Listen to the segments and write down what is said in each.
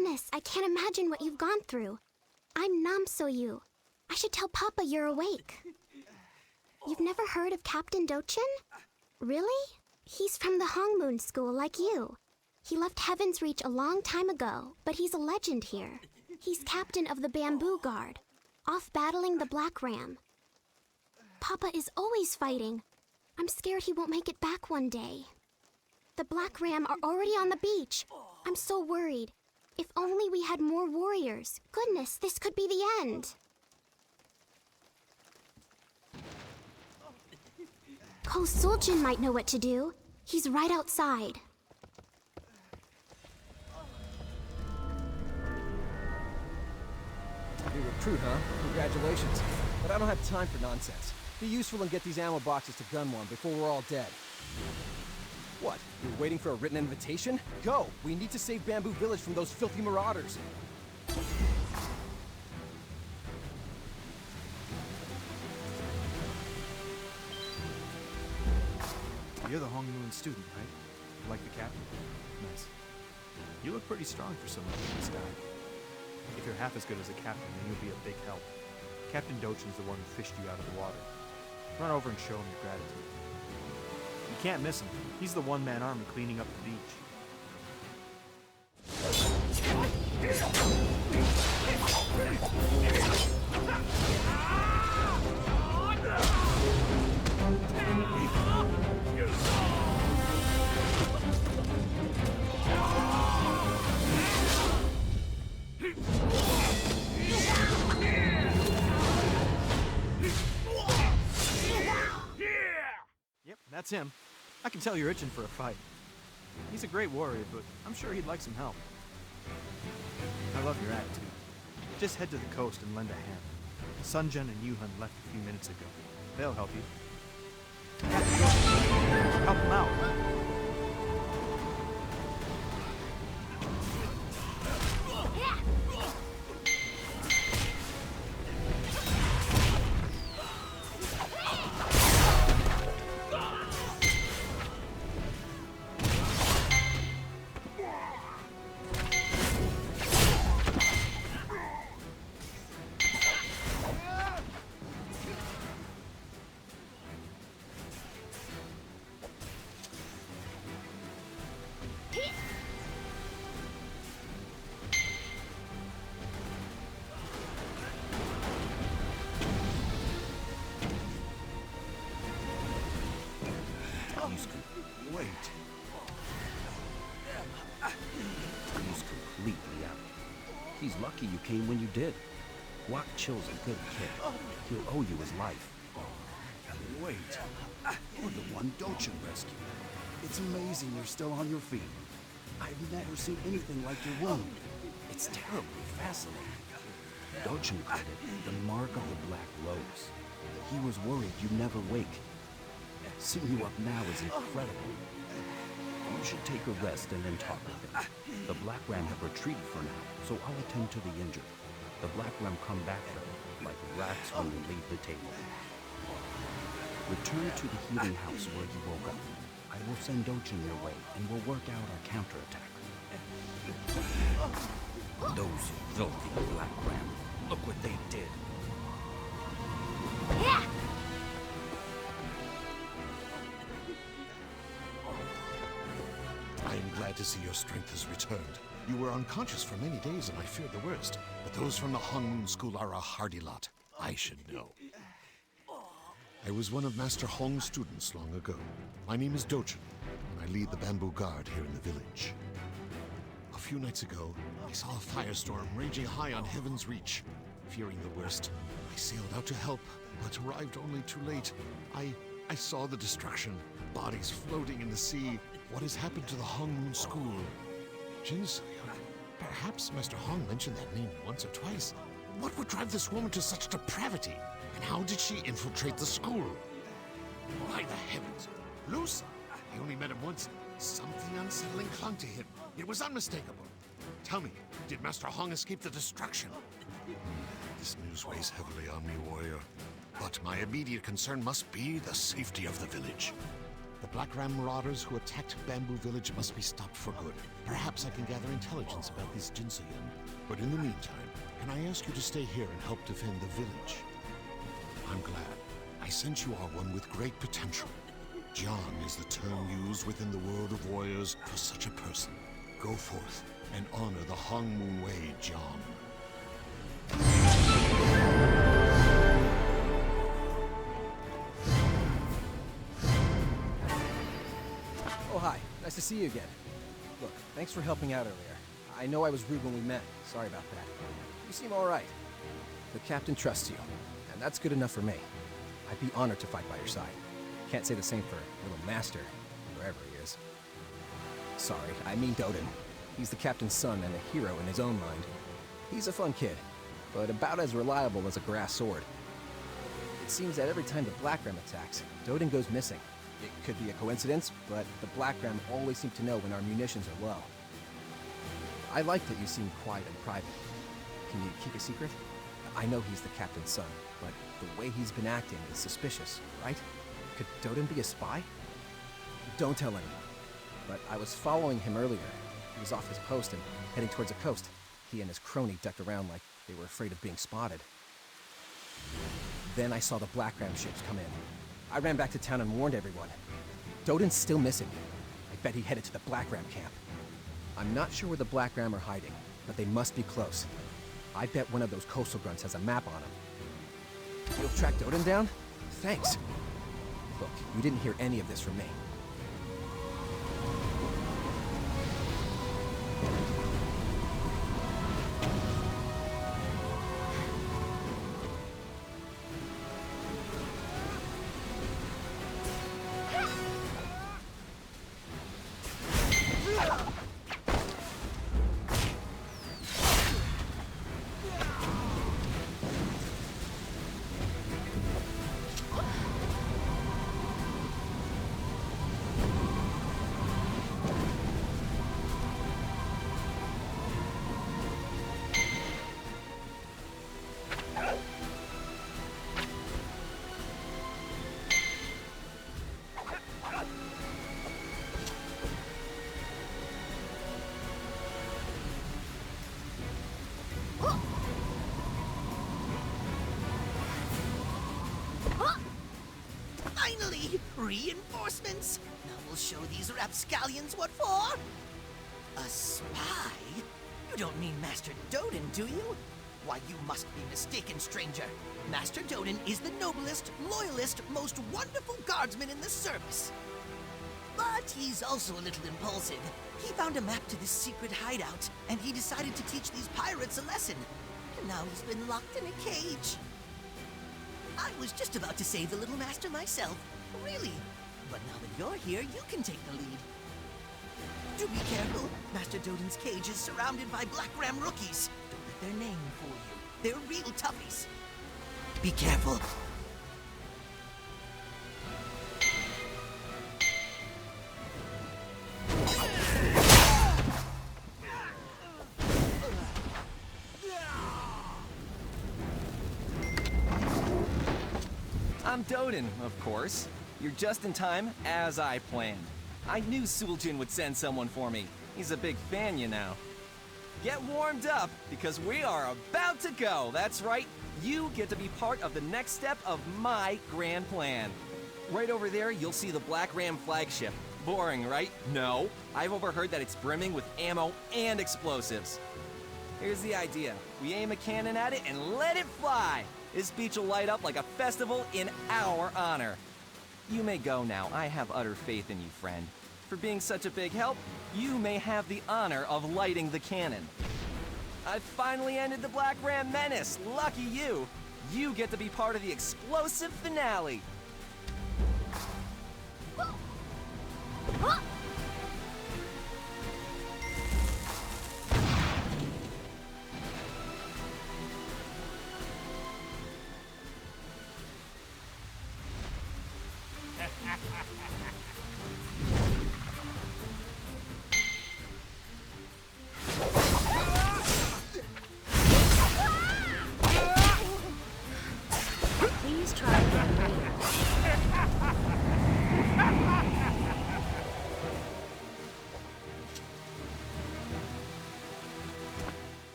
Goodness, I can't imagine what you've gone through. I'm Namsoyu. I should tell Papa you're awake. You've never heard of Captain Dochun? Really? He's from the Hongmoon School like you. He left Heaven's Reach a long time ago, but he's a legend here. He's captain of the Bamboo Guard, off battling the Black Ram. Papa is always fighting. I'm scared he won't make it back one day. The Black Ram are already on the beach. I'm so worried. If only we had more warriors. Goodness, this could be the end. Ko Suljin might know what to do. He's right outside. You recruit, huh? Congratulations. But I don't have time for nonsense. Be useful and get these ammo boxes to Gunwon before we're all dead. What? You're waiting for a written invitation? Go! We need to save Bamboo Village from those filthy marauders. You're the Hongmoon student, right? Like the captain? Nice. You look pretty strong for someone in this guy. If you're half as good as a captain, then you'll be a big help. Captain Dochun's the one who fished you out of the water. Run over and show him your gratitude. You can't miss him. He's the one-man army cleaning up the beach. Yep, that's him. I can tell you're itching for a fight. He's a great warrior, but I'm sure he'd like some help. I love your attitude. Just head to the coast and lend a hand. Sunjun and Yuhun left a few minutes ago. They'll help you. Help them out. Wait. He's completely out. He's lucky you came when you did. Guac Chill's a good kid. He'll owe you his life. Wait. You're the one Dochun rescued. It's amazing you're still on your feet. I've never seen anything like your wound. It's terribly fascinating. Dochun called it the mark of the Black Rose. He was worried you'd never wake. Seeing you up now is incredible. You should take a rest and then talk with him. The Black Ram have retreated for now, so I'll attend to the injured. The Black Ram come back for them, like rats when they leave the table. Return to the healing house where you woke up. I will send Dochun your way, and we'll work out our counterattack. Those filthy Black Ram. Look what they did. Yeah! I am glad to see your strength has returned. You were unconscious for many days and I feared the worst. But those from the Hongmoon School are a hardy lot. I should know. I was one of Master Hong's students long ago. My name is Dochun, and I lead the Bamboo Guard here in the village. A few nights ago, I saw a firestorm raging high on Heaven's Reach. Fearing the worst, I sailed out to help, but arrived only too late. I saw the destruction, bodies floating in the sea. What has happened to the Hongmoon School? Genesung. Perhaps Master Hong mentioned that name once or twice. What would drive this woman to such depravity? And how did she infiltrate the school? By the heavens! Luce! I only met him once. Something unsettling clung to him. It was unmistakable. Tell me, did Master Hong escape the destruction? This news weighs heavily on me, warrior. But my immediate concern must be the safety of the village. The Black Ram marauders who attacked Bamboo Village must be stopped for good. Perhaps I can gather intelligence about these Jinsayan. But in the meantime, can I ask you to stay here and help defend the village? I'm glad. I sense you are one with great potential. John is the term used within the world of warriors for such a person. Go forth and honor the Hong Moon Way, John. Oh, hi. Nice to see you again. Look, thanks for helping out earlier. I know I was rude when we met. Sorry about that. You seem all right. The captain trusts you, and that's good enough for me. I'd be honored to fight by your side. Can't say the same for little Master, wherever he is. Sorry, I mean Dodan. He's the captain's son and a hero in his own mind. He's a fun kid, but about as reliable as a grass sword. It seems that every time the Black Ram attacks, Dodan goes missing. It could be a coincidence, but the Black Ram always seem to know when our munitions are low. I like that you seem quiet and private. Can you keep a secret? I know he's the captain's son, but the way he's been acting is suspicious, right? Could Dodan be a spy? Don't tell anyone. But I was following him earlier. He was off his post and heading towards the coast. He and his crony ducked around like they were afraid of being spotted. Then I saw the Black Ram ships come in. I ran back to town and warned everyone. Dodan's still missing. I bet he headed to the Black Ram camp. I'm not sure where the Black Ram are hiding, but they must be close. I bet one of those coastal grunts has a map on him. You'll track Dodan down? Thanks. Look, you didn't hear any of this from me. Finally! Reinforcements! Now we'll show these rapscallions what for! A spy? You don't mean Master Dodan, do you? Why, you must be mistaken, stranger. Master Dodan is the noblest, loyalist, most wonderful guardsman in the service. But he's also a little impulsive. He found a map to this secret hideout, and he decided to teach these pirates a lesson. And now he's been locked in a cage. I was just about to save the little master myself, really. But now that you're here, you can take the lead. Do be careful. Master Dodan's cage is surrounded by Black Ram rookies. Don't let their name fool you. They're real toughies. Be careful. I'm Dodan, of course. You're just in time, as I planned. I knew Suljin would send someone for me. He's a big fan, you know. Get warmed up, because we are about to go. That's right, you get to be part of the next step of my grand plan. Right over there, you'll see the Black Ram flagship. Boring, right? No. I've overheard that it's brimming with ammo and explosives. Here's the idea. We aim a cannon at it and let it fly. This beach will light up like a festival in our honor. You may go now. I have utter faith in you, friend. For being such a big help, you may have the honor of lighting the cannon. I've finally ended the Black Ram menace. Lucky you. You get to be part of the explosive finale. Please try again later.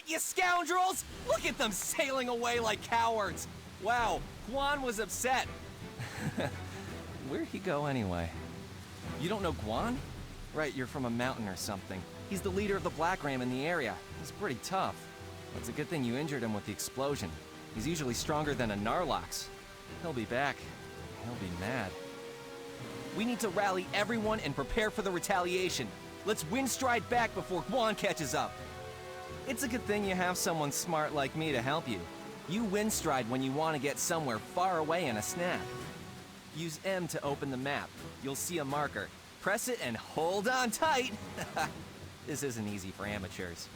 What, you scoundrels? Look at them sailing away like cowards. Wow, Guan was upset. Where'd he go anyway? You don't know Guan? Right, you're from a mountain or something. He's the leader of the Black Ram in the area. He's pretty tough. It's a good thing you injured him with the explosion. He's usually stronger than a Narlox. He'll be back. He'll be mad. We need to rally everyone and prepare for the retaliation. Let's windstride back before Guan catches up. It's a good thing you have someone smart like me to help you. You windstride when you want to get somewhere far away in a snap. Use M to open the map. You'll see a marker. Press it and hold on tight. This isn't easy for amateurs.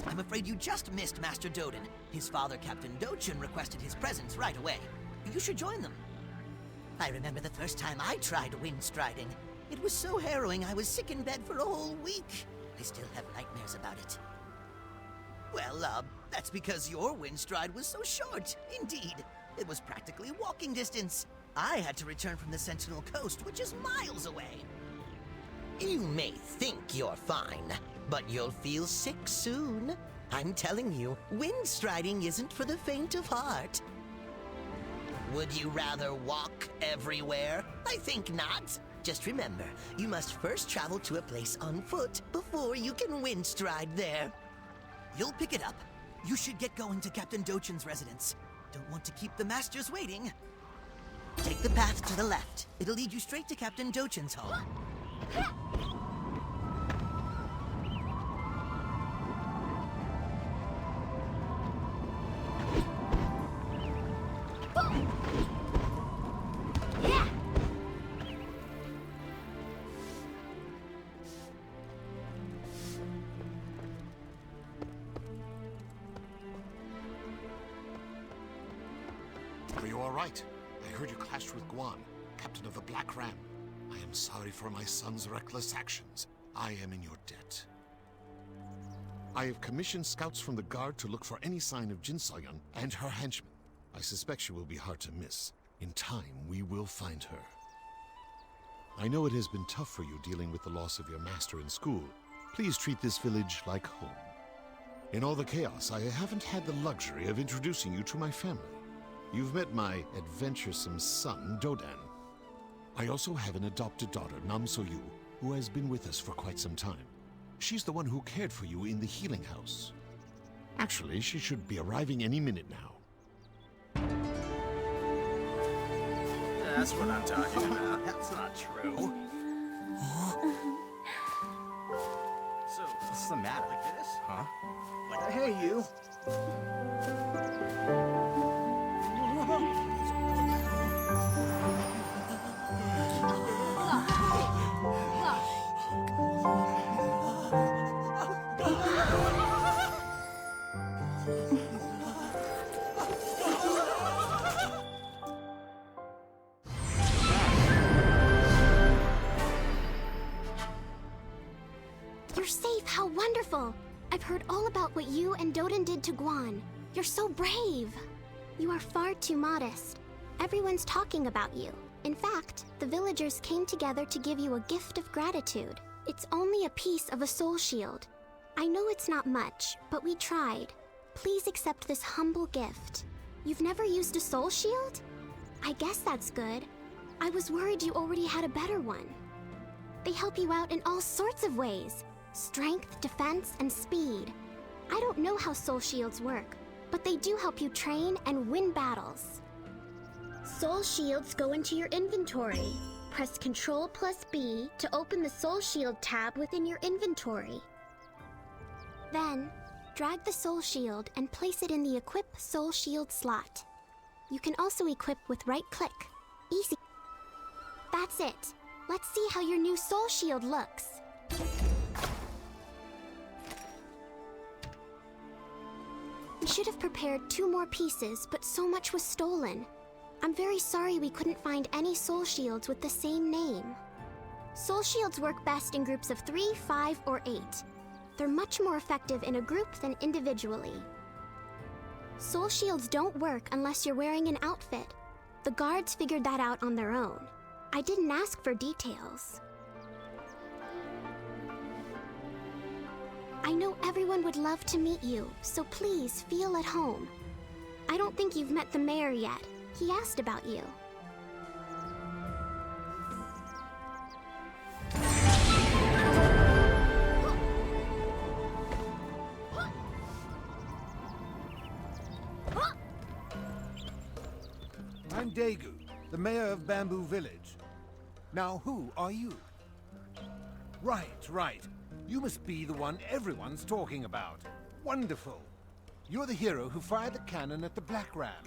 I'm afraid you just missed Master Dodan. His father, Captain Dochun, requested his presence right away. You should join them. I remember the first time I tried windstriding. It was so harrowing I was sick in bed for a whole week. I still have nightmares about it. Well, that's because your windstride was so short. Indeed, it was practically walking distance. I had to return from the Sentinel Coast, which is miles away. You may think you're fine, but you'll feel sick soon. I'm telling you, windstriding isn't for the faint of heart. Would you rather walk everywhere? I think not. Just remember, you must first travel to a place on foot before you can windstride there. You'll pick it up. You should get going to Captain Dochun's residence. Don't want to keep the masters waiting. Take the path to the left. It'll lead you straight to Captain Dochun's home. Are you all right? I heard you clashed with Guan, captain of the Black Ram. I am sorry for my son's reckless actions. I am in your debt. I have commissioned scouts from the guard to look for any sign of Jin So-yeon and her henchmen. I suspect she will be hard to miss. In time, we will find her. I know it has been tough for you dealing with the loss of your master in school. Please treat this village like home. In all the chaos, I haven't had the luxury of introducing you to my family. You've met my adventuresome son, Dodan. I also have an adopted daughter, Nam So-yu, who has been with us for quite some time. She's the one who cared for you in the healing house. Actually, she should be arriving any minute now. That's what I'm talking about. That's not true. So, what's the matter? Like this? Huh? Like, hey, you. You're safe, how wonderful! I've heard all about what you and Dodan did to Guan. You're so brave! You are far too modest. Everyone's talking about you. In fact, the villagers came together to give you a gift of gratitude. It's only a piece of a soul shield. I know it's not much, but we tried. Please accept this humble gift. You've never used a soul shield? I guess that's good. I was worried you already had a better one. They help you out in all sorts of ways. Strength, defense, and speed. I don't know how soul shields work, but they do help you train and win battles. Soul shields go into your inventory. Press Ctrl plus B to open the soul shield tab within your inventory. Then, drag the soul shield and place it in the equip soul shield slot. You can also equip with right click. Easy. That's it. Let's see how your new soul shield looks. We should have prepared 2 more pieces, but so much was stolen. I'm very sorry we couldn't find any soul shields with the same name. Soul shields work best in groups of 3, 5, or 8. They're much more effective in a group than individually. Soul shields don't work unless you're wearing an outfit. The guards figured that out on their own. I didn't ask for details. I know everyone would love to meet you, so please feel at home. I don't think you've met the mayor yet. He asked about you. I'm Daegu, the mayor of Bamboo Village. Now, who are you? Right. You must be the one everyone's talking about. Wonderful. You're the hero who fired the cannon at the Black Ram.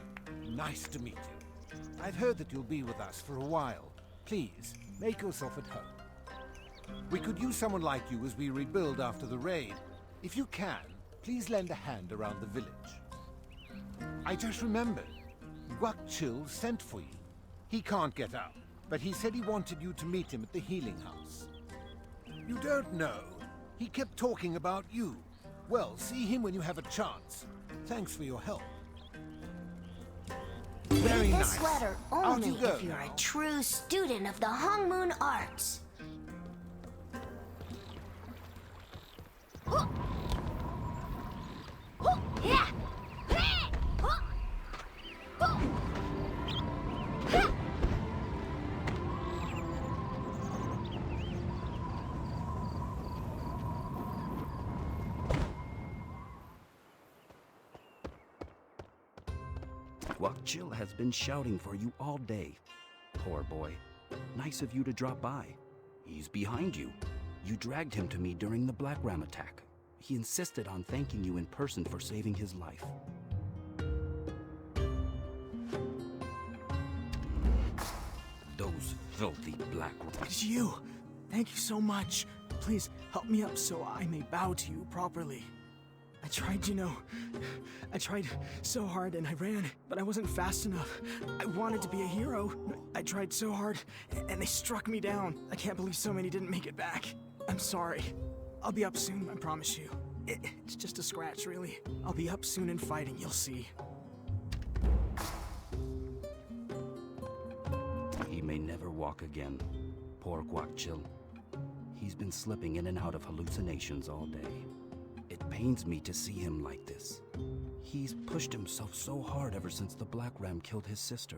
Nice to meet you. I've heard that you'll be with us for a while. Please, make yourself at home. We could use someone like you as we rebuild after the raid. If you can, please lend a hand around the village. I just remembered. Guak Chill sent for you. He can't get out, but he said he wanted you to meet him at the healing house. You don't know. He kept talking about you. Well, see him when you have a chance. Thanks for your help. Very Read nice. this letter Out only you go if you're now. a true student of the Hong Moon Arts. Guakchil has been shouting for you all day. Poor boy. Nice of you to drop by. He's behind you. You dragged him to me during the Black Ram attack. He insisted on thanking you in person for saving his life. Those filthy Black Rams. It's you! Thank you so much. Please help me up so I may bow to you properly. I tried so hard and I ran, but I wasn't fast enough. I wanted to be a hero. I tried so hard, and they struck me down. I can't believe so many didn't make it back. I'm sorry. I'll be up soon, I promise you. It's just a scratch, really. I'll be up soon and fighting, you'll see. He may never walk again. Poor Guakchil. He's been slipping in and out of hallucinations all day. It pains me to see him like this. He's pushed himself so hard ever since the Black Ram killed his sister.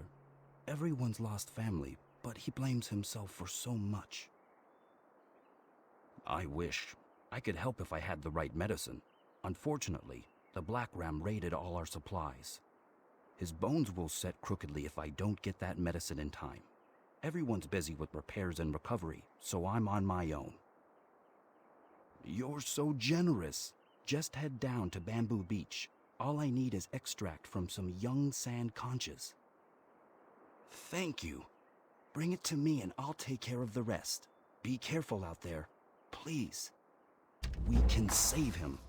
Everyone's lost family, but he blames himself for so much. I wish I could help if I had the right medicine. Unfortunately, the Black Ram raided all our supplies. His bones will set crookedly if I don't get that medicine in time. Everyone's busy with repairs and recovery, so I'm on my own. You're so generous. Just head down to Bamboo Beach. All I need is extract from some young sand conches. Thank you. Bring it to me and I'll take care of the rest. Be careful out there. Please. We can save him.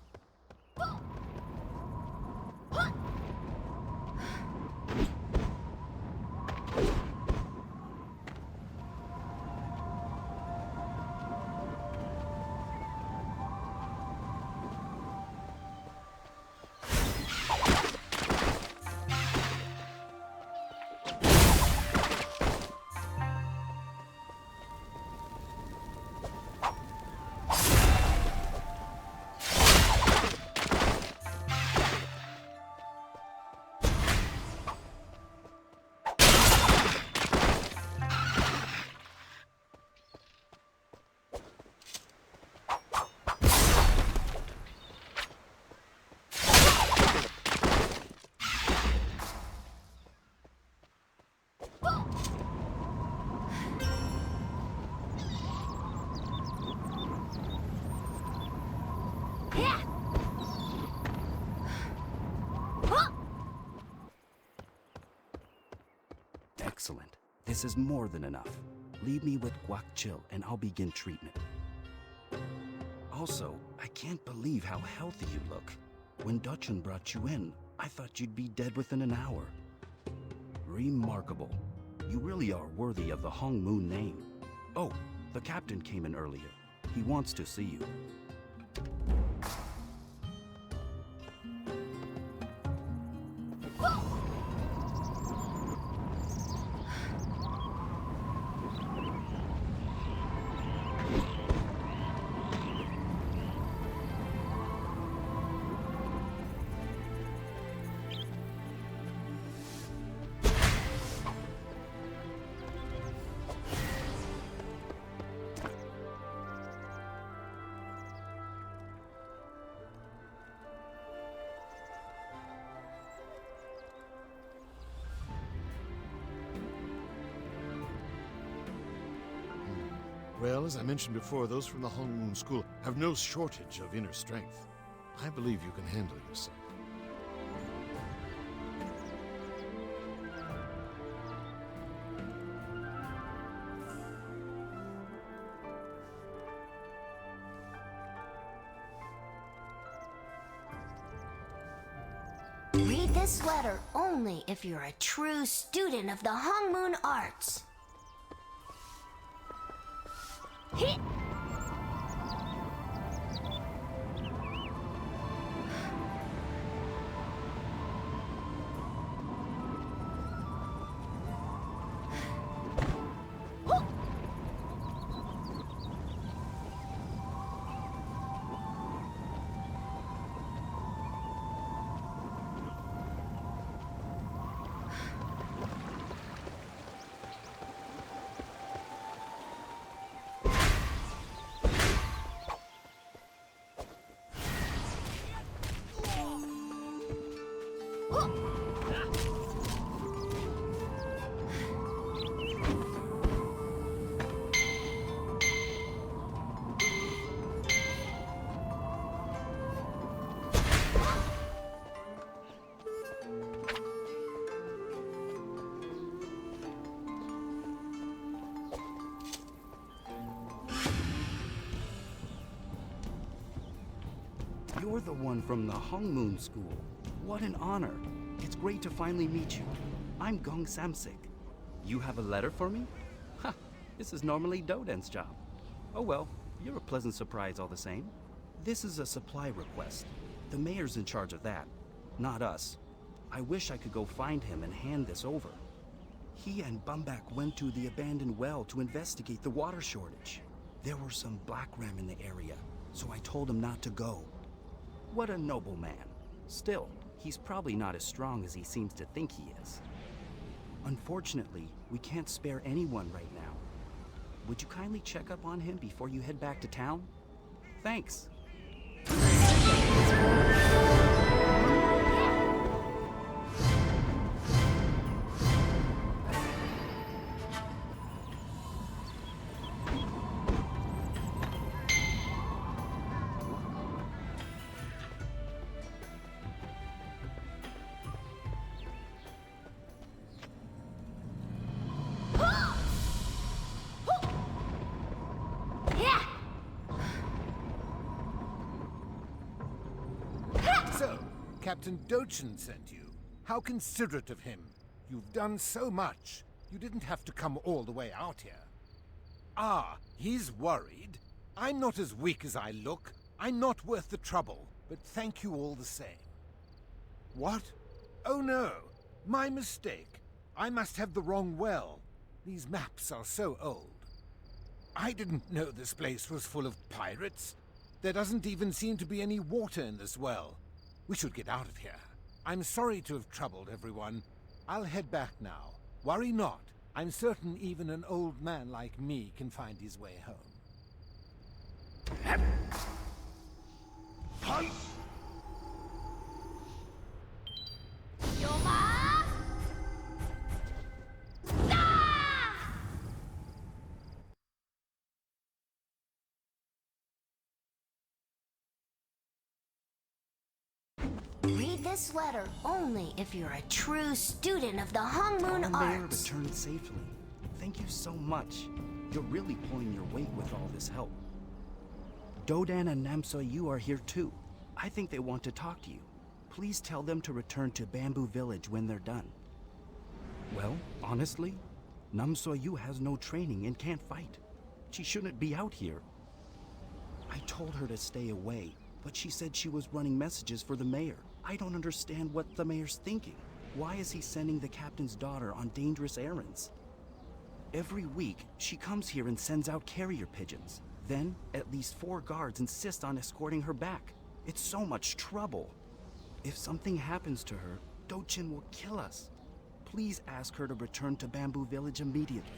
Excellent. This is more than enough. Leave me with Guakchil and I'll begin treatment. Also, I can't believe how healthy you look. When Dochun brought you in, I thought you'd be dead within an hour. Remarkable. You really are worthy of the Hong Moon name. Oh, The captain came in earlier. He wants to see you. Well, as I mentioned before, those from the Hongmoon School have no shortage of inner strength. I believe you can handle yourself. Read this letter only if you're a true student of the Hongmoon arts. Hit! You're the one from the Hongmoon School. What an honor. It's great to finally meet you. I'm Gong Samsik. You have a letter for me? Ha! This is normally Dodan's job. Oh well, you're a pleasant surprise all the same. This is a supply request. The mayor's in charge of that, not us. I wish I could go find him and hand this over. He and Bumbak went to the abandoned well to investigate the water shortage. There were some black ram in the area, so I told him not to go. What a noble man. Still, he's probably not as strong as he seems to think he is. Unfortunately, we can't spare anyone right now. Would you kindly check up on him before you head back to town? Thanks. So, Captain Dochun sent you. How considerate of him. You've done so much. You didn't have to come all the way out here. Ah, he's worried. I'm not as weak as I look. I'm not worth the trouble, but thank you all the same. What? Oh no, my mistake. I must have the wrong well. These maps are so old. I didn't know this place was full of pirates. There doesn't even seem to be any water in this well. We should get out of here. I'm sorry to have troubled everyone. I'll head back now. Worry not. I'm certain even an old man like me can find his way home. Read this letter only if you're a true student of the Hongmoon Mayor arts. returned safely. Thank you so much. You're really pulling your weight with all this help. Dodan and Namso-yu are here too. I think they want to talk to you. Please tell them to return to Bamboo Village when they're done. Well, honestly, Namso-yu has no training and can't fight. She shouldn't be out here. I told her to stay away, but she said she was running messages for the mayor. I don't understand what the mayor's thinking. Why is he sending the captain's daughter on dangerous errands? Every week, she comes here and sends out carrier pigeons. Then, at least 4 guards insist on escorting her back. It's so much trouble. If something happens to her, Dochun will kill us. Please ask her to return to Bamboo Village immediately.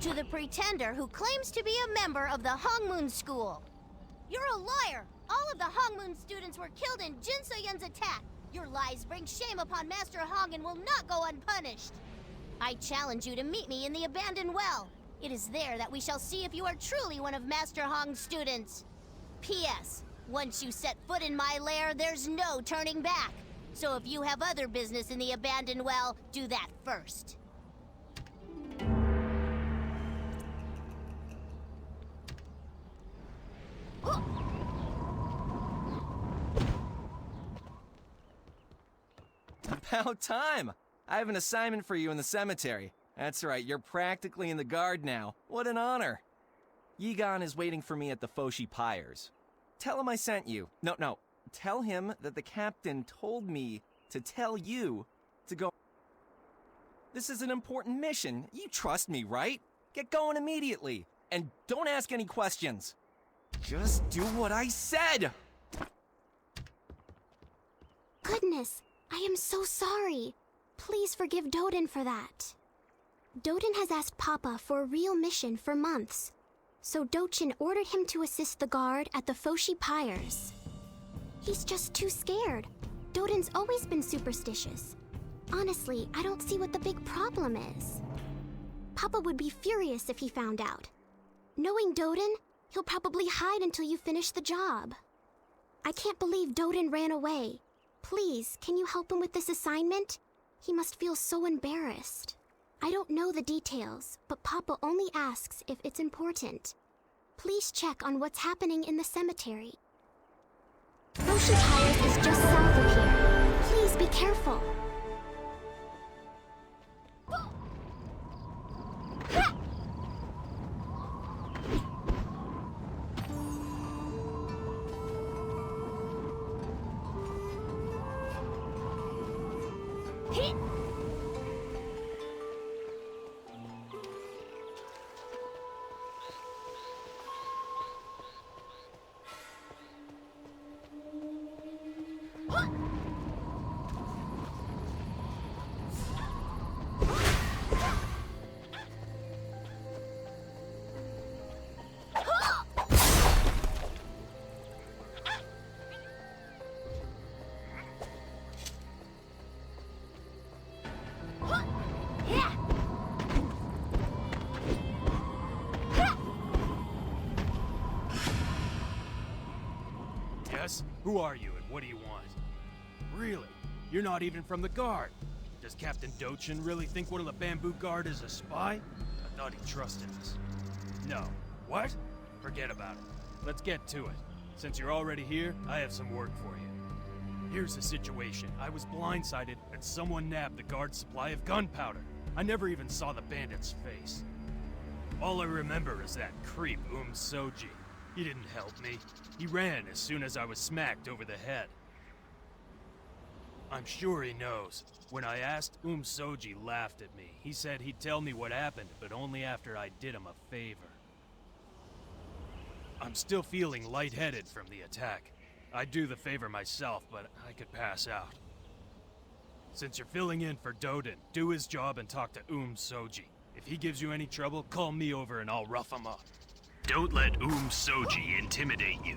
To the pretender who claims to be a member of the Hongmoon School. You're a liar! All of the Hongmoon students were killed in Jin So-yun's attack. Your lies bring shame upon Master Hong and will not go unpunished. I challenge you to meet me in the abandoned well. It is there that we shall see if you are truly one of Master Hong's students. P.S. Once you set foot in my lair, there's no turning back. So if you have other business in the abandoned well, do that first. About time! I have an assignment for you in the cemetery. That's right, you're practically in the guard now. What an honor! Yigan is waiting for me at the Foshi Pyres. Tell him I sent you. No. Tell him that the captain told me to tell you to go. This is an important mission. You trust me, right? Get going immediately. And don't ask any questions. Just do what I said! Goodness, I am so sorry. Please forgive Dodan for that. Dodan has asked Papa for a real mission for months, so Dochun ordered him to assist the guard at the Foshi Pyres. He's just too scared. Dodan's always been superstitious. Honestly, I don't see what the big problem is. Papa would be furious if he found out. Knowing Dodan, he'll probably hide until you finish the job. I can't believe Dodan ran away. Please, can you help him with this assignment? He must feel so embarrassed. I don't know the details, but Papa only asks if it's important. Please check on what's happening in the cemetery. Foshi Pyres is just south of here. Please be careful. Yes? Who are you and what do you want? Really? You're not even from the guard. Does Captain Dochun really think one of the bamboo guard is a spy? I thought he trusted us. No. What? Forget about it. Let's get to it. Since you're already here, I have some work for you. Here's the situation. I was blindsided and someone nabbed the guard's supply of gunpowder. I never even saw the bandit's face. All I remember is that creep Soji. He didn't help me. He ran as soon as I was smacked over the head. I'm sure he knows. When I asked, Soji laughed at me. He said he'd tell me what happened, but only after I did him a favor. I'm still feeling lightheaded from the attack. I'd do the favor myself, but I could pass out. Since you're filling in for Dodan, do his job and talk to Soji. If he gives you any trouble, call me over and I'll rough him up. Don't let Soji intimidate you.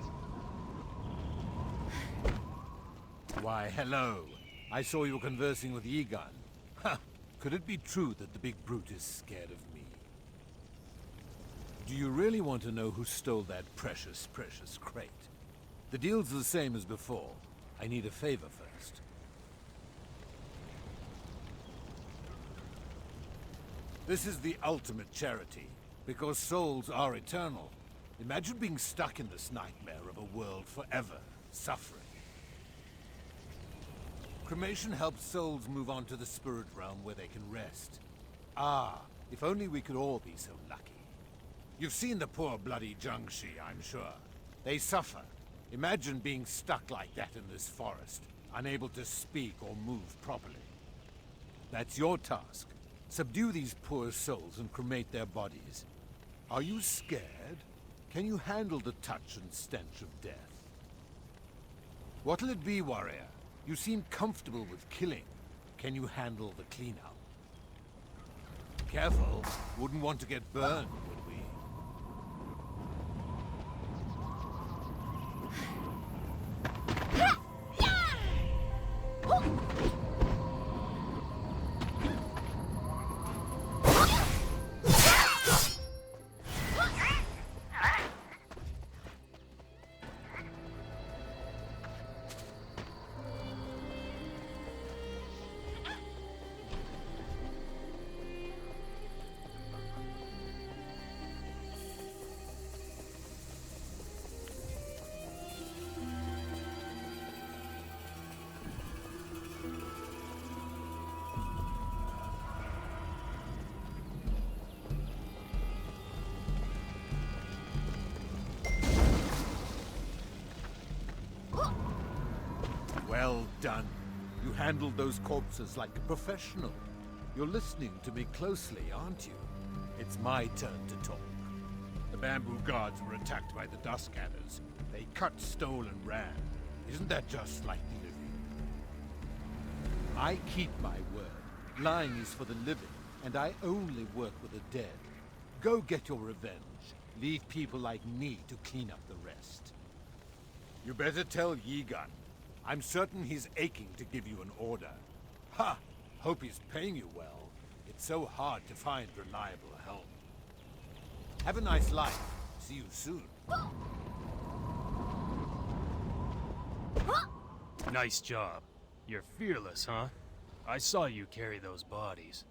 Why, hello. I saw you were conversing with Yigan. Ha! Could it be true that the big brute is scared of me? Do you really want to know who stole that precious crate? The deal's the same as before. I need a favor first. This is the ultimate charity, because souls are eternal. Imagine being stuck in this nightmare of a world forever suffering. Cremation helps souls move on to the spirit realm where they can rest. Ah, if only we could all be so lucky. You've seen the poor bloody Jiangshi, I'm sure. They suffer. Imagine being stuck like that in this forest, unable to speak or move properly. That's your task. Subdue these poor souls and cremate their bodies. Are you scared? Can you handle the touch and stench of death? What'll it be, warrior? You seem comfortable with killing. Can you handle the cleanup? Careful. Wouldn't want to get burned, would we? Well done. You handled those corpses like a professional. You're listening to me closely, aren't you? It's my turn to talk. The bamboo guards were attacked by the Duskadders. They cut, stole, and ran. Isn't that just like the living? I keep my word. Lying is for the living, and I only work with the dead. Go get your revenge. Leave people like me to clean up the rest. You better tell Yigan. I'm certain he's aching to give you an order. Ha! Hope he's paying you well. It's so hard to find reliable help. Have a nice life. See you soon. Nice job. You're fearless, huh? I saw you carry those bodies.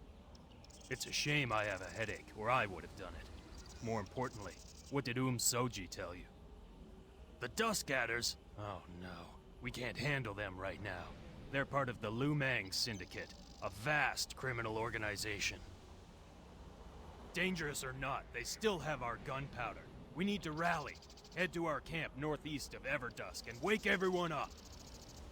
It's a shame I have a headache, or I would have done it. More importantly, what did Soji tell you? The Duskadders? Oh no. We can't handle them right now. They're part of the Lumang Syndicate, a vast criminal organization. Dangerous or not, they still have our gunpowder. We need to rally, head to our camp northeast of Everdusk, and wake everyone up.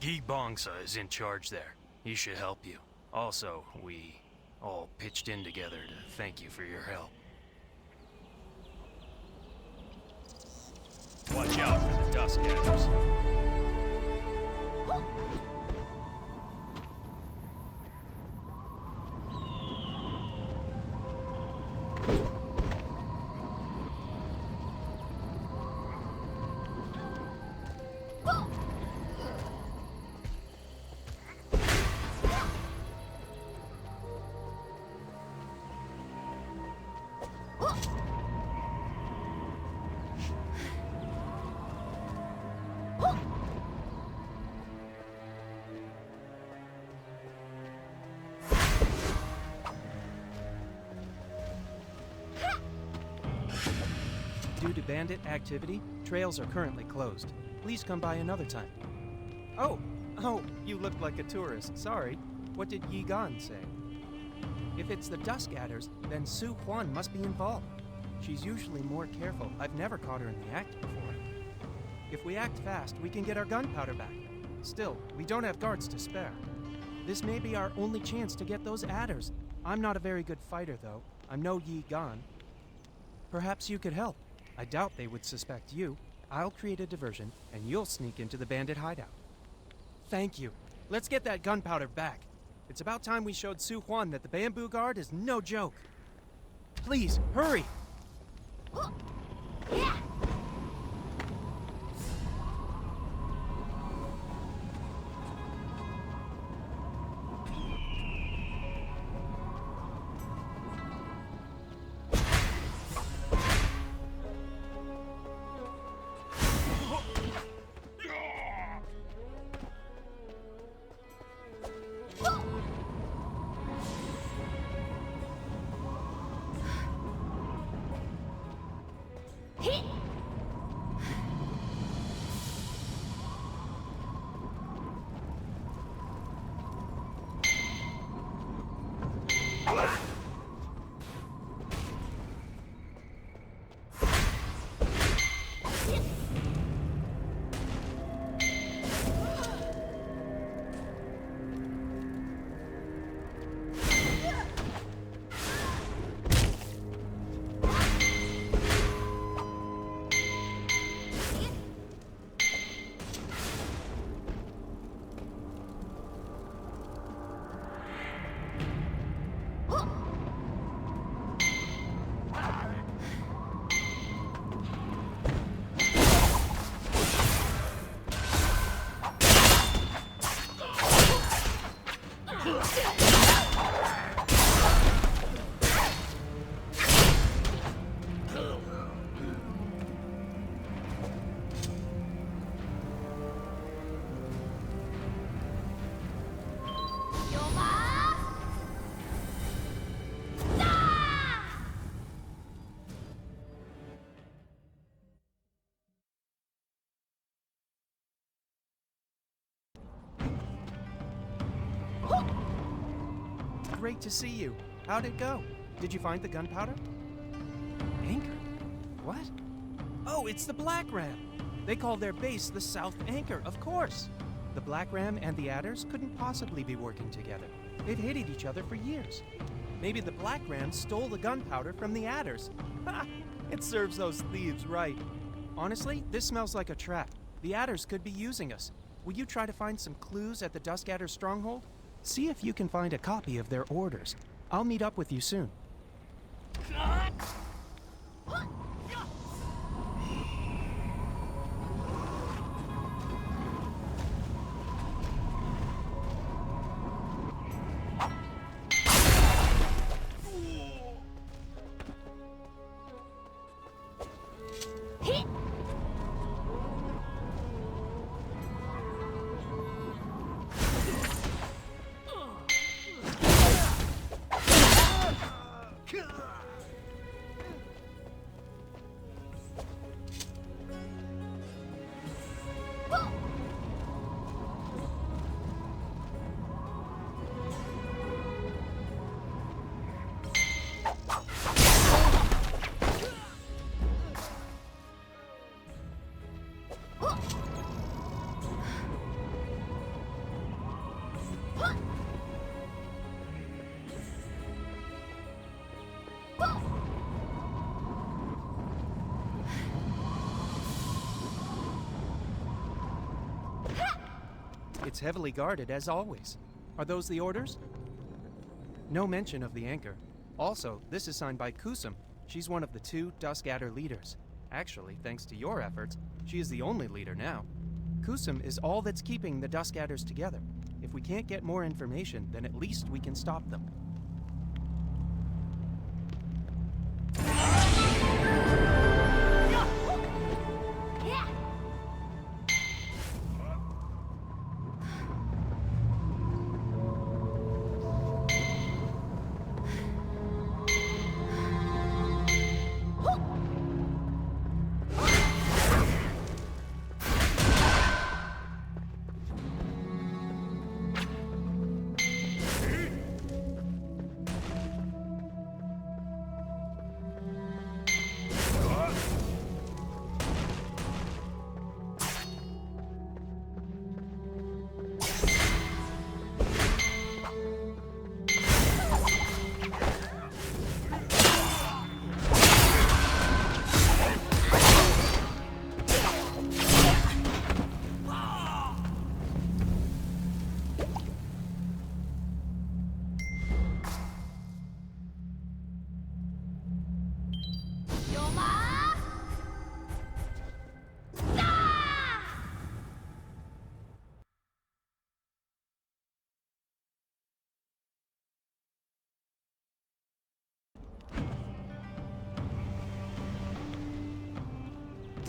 Gi Bongsa is in charge there. He should help you. Also, we all pitched in together to thank you for your help. Watch out for the Duskadders. Due to bandit activity, trails are currently closed. Please come by another time. Oh, you look like a tourist. Sorry. What did Yi Gan say? If it's the Duskadders, then Su Huan must be involved. She's usually more careful. I've never caught her in the act before. If we act fast, we can get our gunpowder back. Still, we don't have guards to spare. This may be our only chance to get those adders. I'm not a very good fighter, though. I'm no Yi Gan. Perhaps you could help. I doubt they would suspect you. I'll create a diversion, and you'll sneak into the bandit hideout. Thank you. Let's get that gunpowder back. It's about time we showed Su Huan that the bamboo guard is no joke. Please, hurry! Yeah! great to see you. How'd it go? Did you find the gunpowder? Anchor? What? Oh, it's the Black Ram. They call their base the South Anchor, of course. The Black Ram and the Adders couldn't possibly be working together. They've hated each other for years. Maybe the Black Ram stole the gunpowder from the Adders. Ha! It serves those thieves right. Honestly, this smells like a trap. The Adders could be using us. Will you try to find some clues at the Dusk Adder stronghold? See if you can find a copy of their orders. I'll meet up with you soon. It's heavily guarded, as always. Are those the orders? No mention of the anchor. Also, this is signed by Kusum. She's one of the 2 Dusk Adder leaders. Actually, thanks to your efforts, she is the only leader now. Kusum is all that's keeping the Dusk Adders together. If we can't get more information, then at least we can stop them.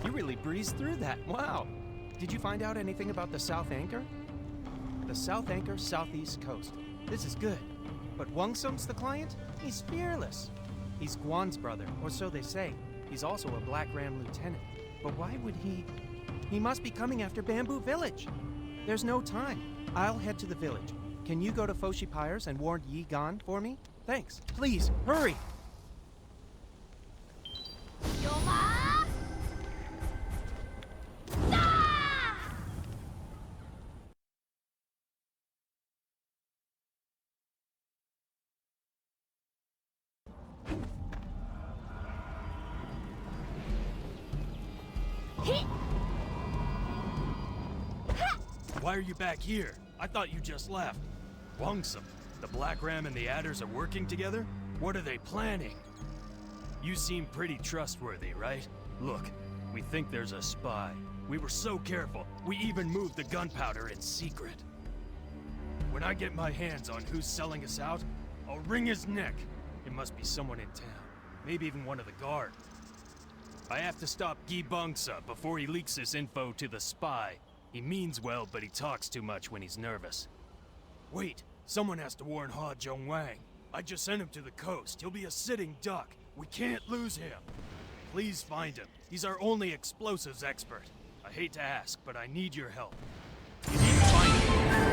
You really breezed through that. Wow. Did you find out anything about the South Anchor? The South Anchor Southeast Coast. This is good. But Wungsum's the client? He's fearless. He's Guan's brother, or so they say. He's also a Black Ram lieutenant. But why would he... He must be coming after Bamboo Village. There's no time. I'll head to the village. Can you go to Foshi Pyres and warn Yi Gan for me? Thanks. Please, hurry! Why are you back here? I thought you just left. Wungsum, the Black Ram and the Adders are working together? What are they planning? You seem pretty trustworthy, right? Look, we think there's a spy. We were so careful, we even moved the gunpowder in secret. When I get my hands on who's selling us out, I'll wring his neck. It must be someone in town, maybe even one of the guard. I have to stop Gi Bungsa before he leaks this info to the spy. He means well, but he talks too much when he's nervous. Wait, someone has to warn Ha Zhongwang. I just sent him to the coast. He'll be a sitting duck. We can't lose him. Please find him. He's our only explosives expert. I hate to ask, but I need your help. You need to find him.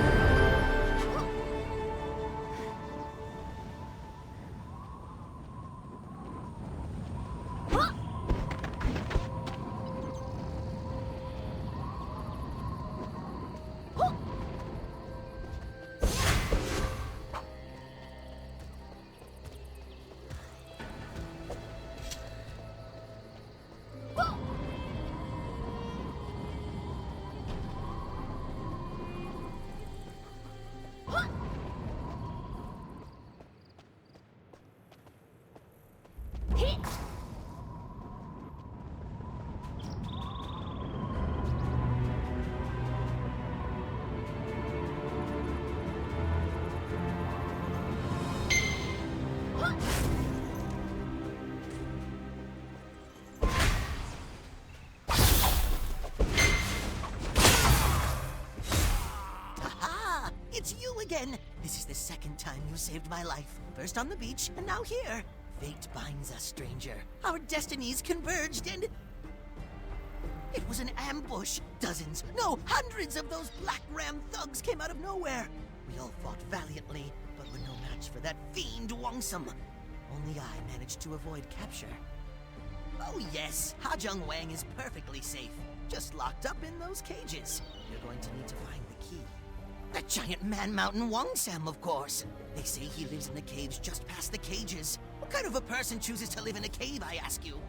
again. This is the second time you saved my life. First on the beach, and now here. Fate binds us, stranger. Our destinies converged, and... it was an ambush. Dozens, no, hundreds of those Black Ram thugs came out of nowhere. We all fought valiantly, but were no match for that fiend Wongsum. Only I managed to avoid capture. Oh yes, Ha-Jung Wang is perfectly safe. Just locked up in those cages. You're going to need to find the key. That giant man-mountain Wongsam, of course. They say he lives in the caves just past the cages. What kind of a person chooses to live in a cave, I ask you?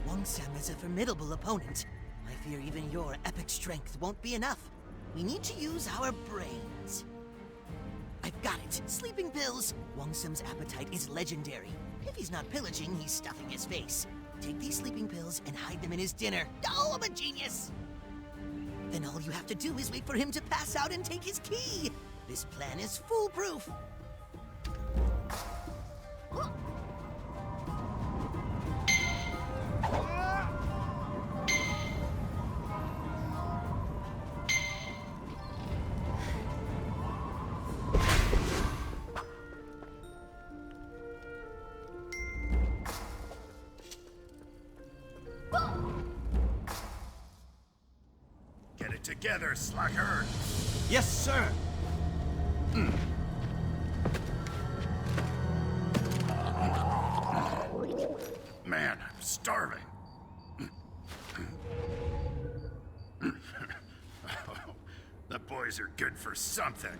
Wongsam is a formidable opponent. I fear even your epic strength won't be enough. We need to use our brains. I've got it. Sleeping pills. Wongsam's appetite is legendary. If he's not pillaging, he's stuffing his face. Take these sleeping pills and hide them in his dinner. Oh, I'm a genius! Then all you have to do is wait for him to pass out and take his key. This plan is foolproof. Get it together, slacker! Yes, sir! Man, I'm starving. The boys are good for something.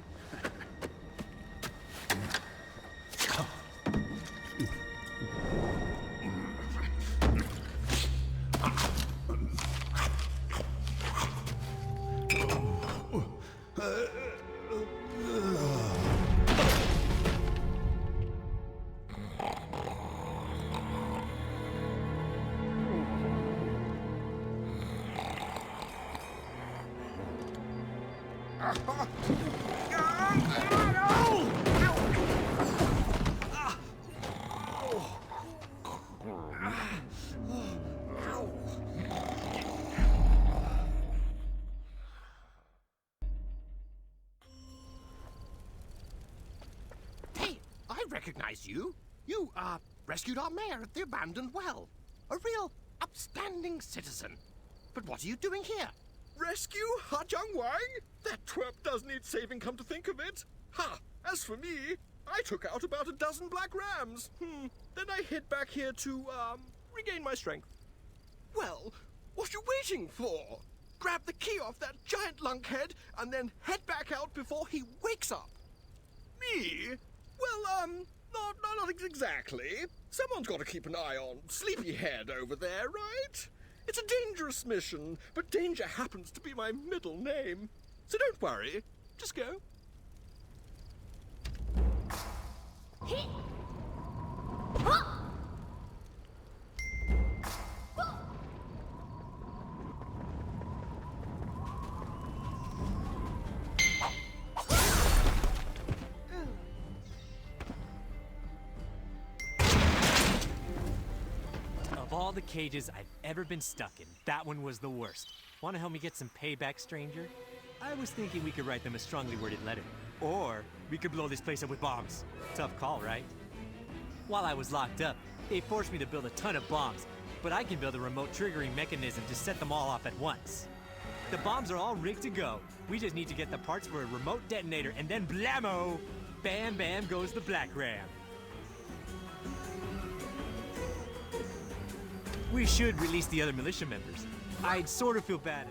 Hey, I recognize you. You, rescued our mayor at the abandoned well. A real upstanding citizen. But what are you doing here? Rescue Ha-Jung Wang? That twerp does need saving, come to think of it. Ha! As for me, I took out about a dozen black rams. Then I hid back here to, regain my strength. Well, what you waiting for? Grab the key off that giant lunkhead and then head back out before he wakes up. Me? Well, not exactly. Someone's got to keep an eye on Sleepyhead over there, right? It's a dangerous mission, but danger happens to be my middle name. So don't worry. Just go. Of all the cages I've ever been stuck in, that one was the worst. Want to help me get some payback, stranger? I was thinking we could write them a strongly worded letter. Or we could blow this place up with bombs. Tough call, right? While I was locked up, they forced me to build a ton of bombs, but I can build a remote triggering mechanism to set them all off at once. The bombs are all rigged to go. We just need to get the parts for a remote detonator, and then blammo! Bam bam goes the Black Ram. We should release the other militia members. I'd sort of feel bad.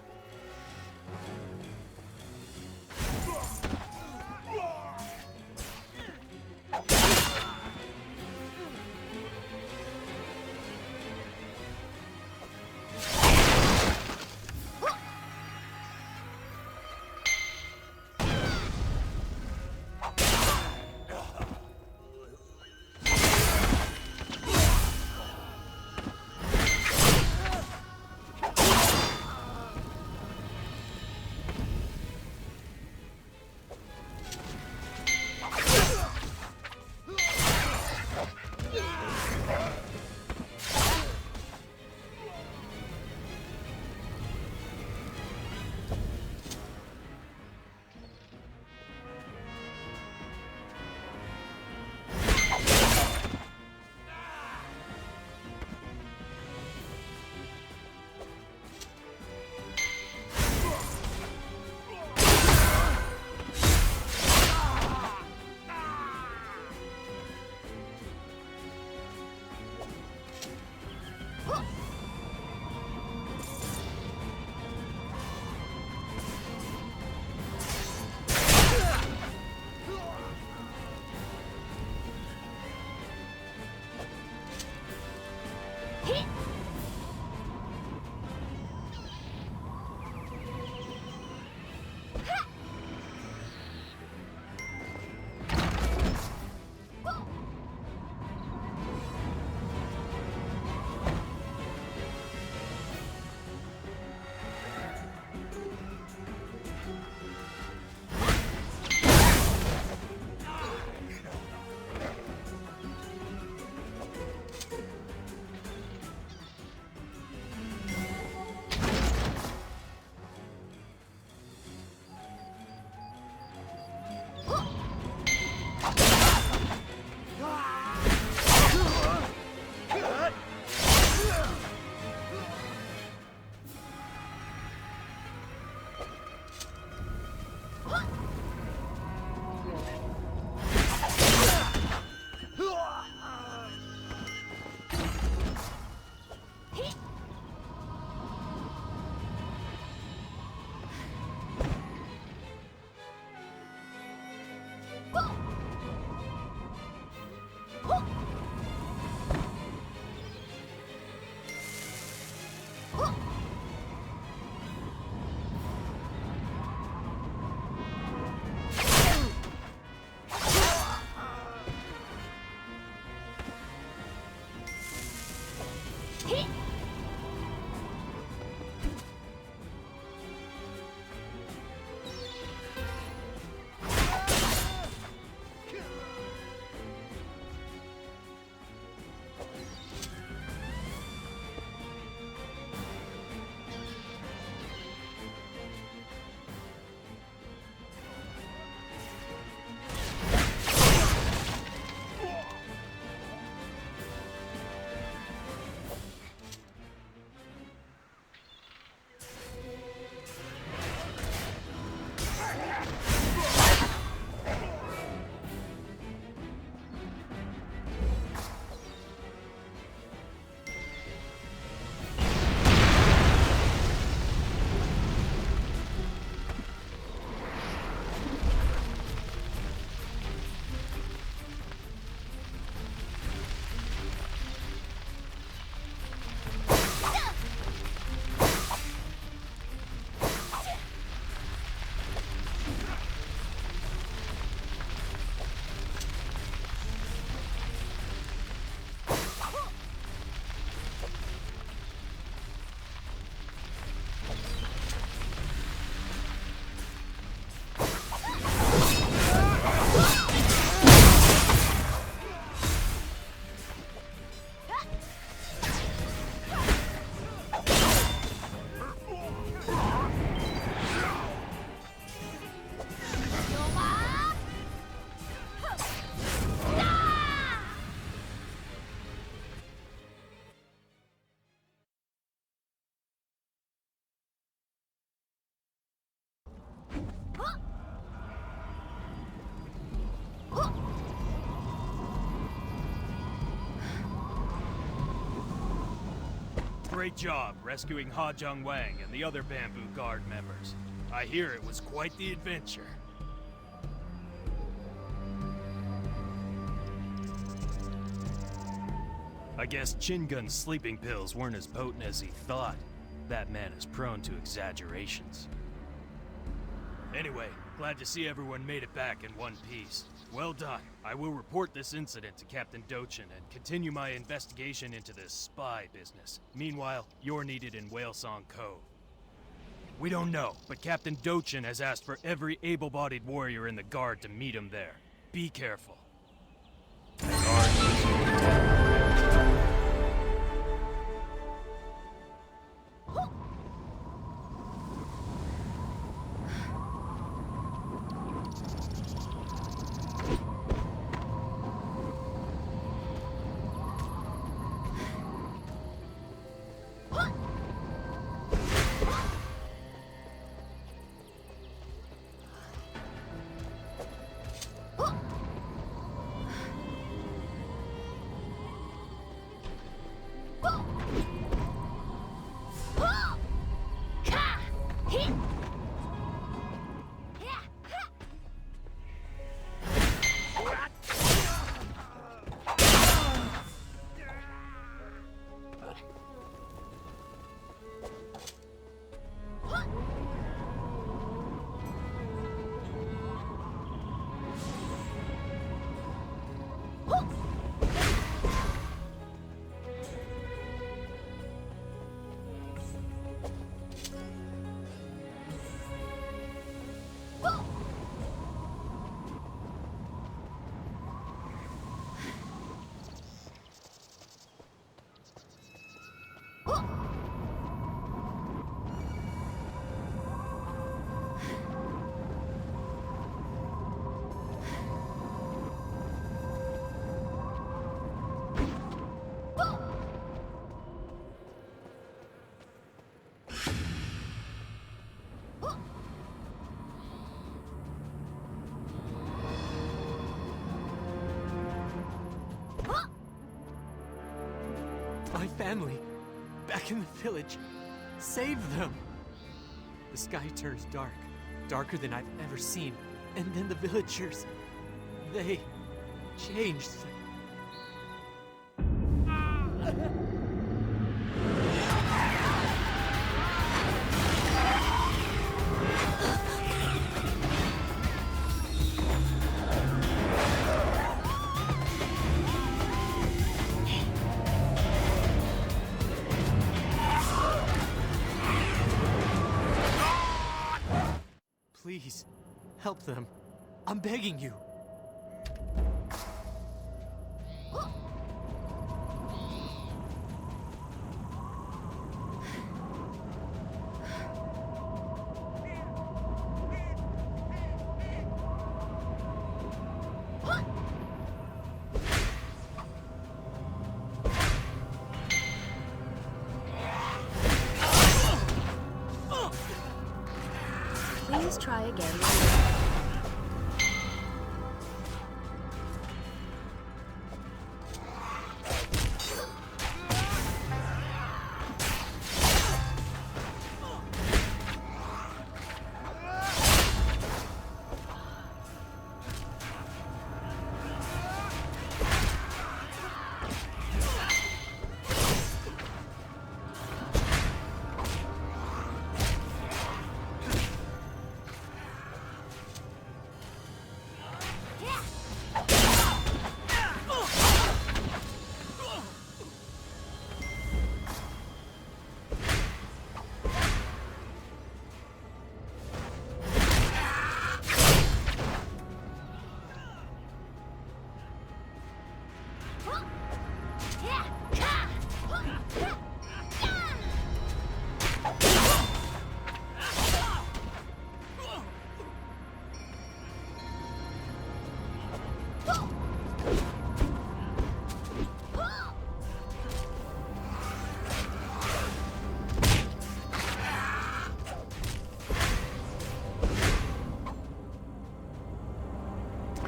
Great job rescuing Ha Jung Wang and the other Bamboo Guard members. I hear it was quite the adventure. I guess Chingun's sleeping pills weren't as potent as he thought. That man is prone to exaggerations. Anyway, glad to see everyone made it back in one piece. Well done. I will report this incident to Captain Dochun and continue my investigation into this spy business. Meanwhile, you're needed in Whale Song Cove. We don't know, but Captain Dochun has asked for every able-bodied warrior in the Guard to meet him there. Be careful. My family, back in the village. Save them! The sky turns dark, darker than I've ever seen. And then the villagers, they changed. Please, help them. I'm begging you. Please try again.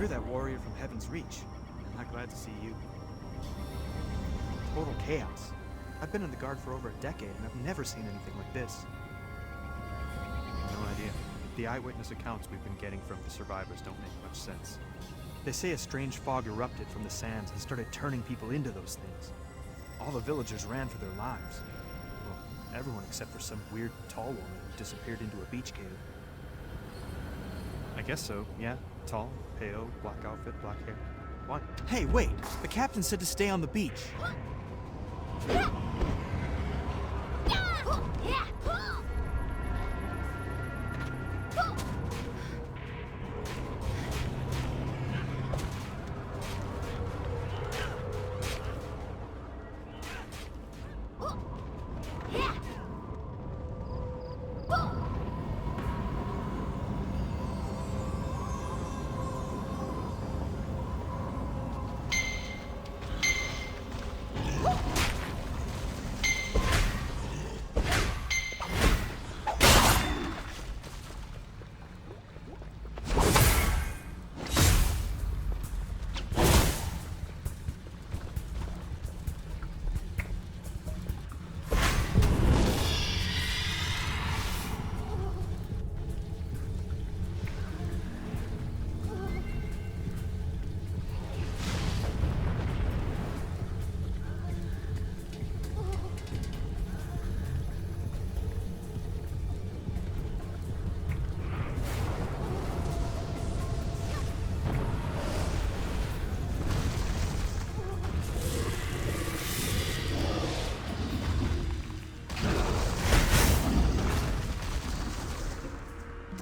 You're that warrior from Heaven's Reach. I'm not glad to see you. Total chaos. I've been in the Guard for over a decade, and I've never seen anything like this. No idea. The eyewitness accounts we've been getting from the survivors don't make much sense. They say a strange fog erupted from the sands and started turning people into those things. All the villagers ran for their lives. Well, everyone except for some weird tall woman who disappeared into a beach cave. I guess so, yeah. Tall, pale, black outfit, black hair. What? Hey, wait! The captain said to stay on the beach.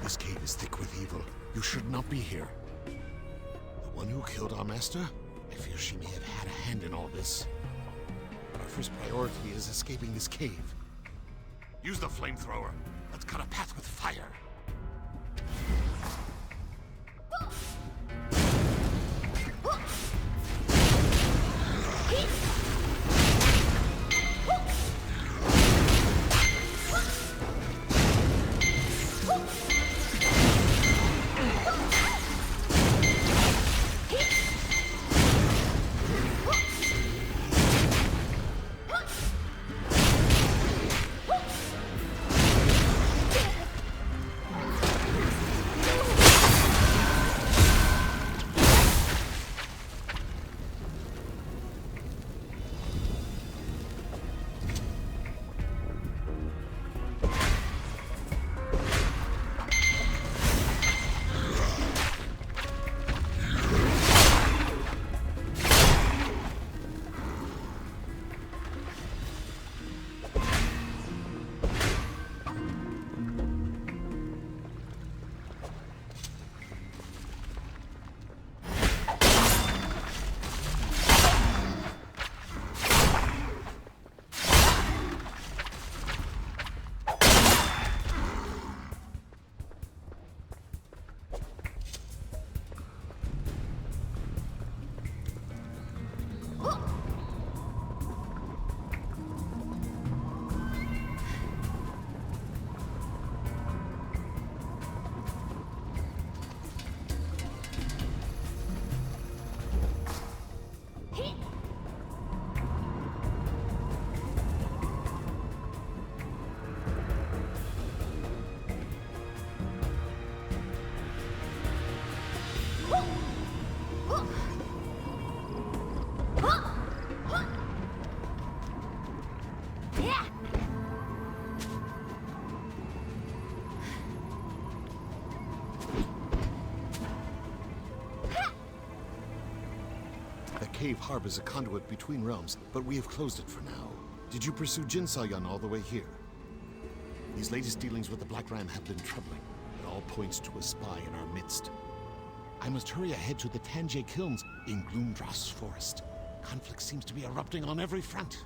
This cave is thick with evil. You should not be here. The one who killed our master? I fear she may have had a hand in all this. Our first priority is escaping this cave. Use the flamethrower. Let's cut a path with fire. The cave harbors a conduit between realms, but we have closed it for now. Did you pursue Jin Sayan all the way here? These latest dealings with the Black Ram have been troubling. It all points to a spy in our midst. I must hurry ahead to the Tanjay Kilns in Gloomdrass Forest. Conflict seems to be erupting on every front.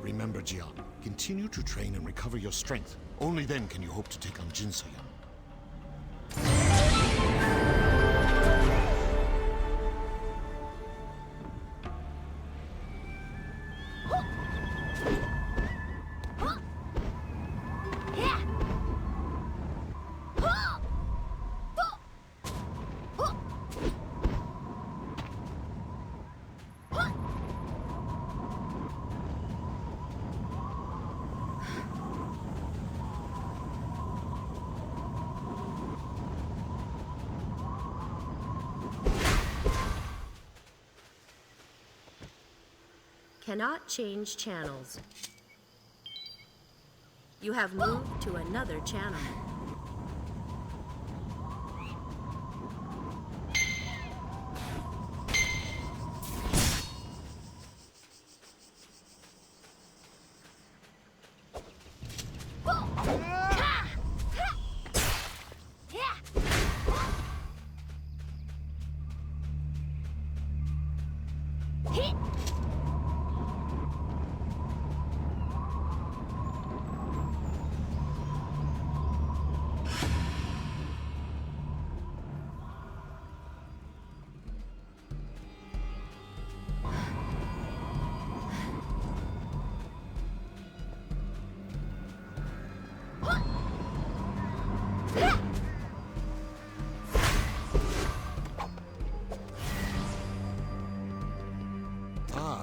Remember, Jian, continue to train and recover your strength. Only then can you hope to take on Jin Sayan. Cannot change channels. You have moved to another channel.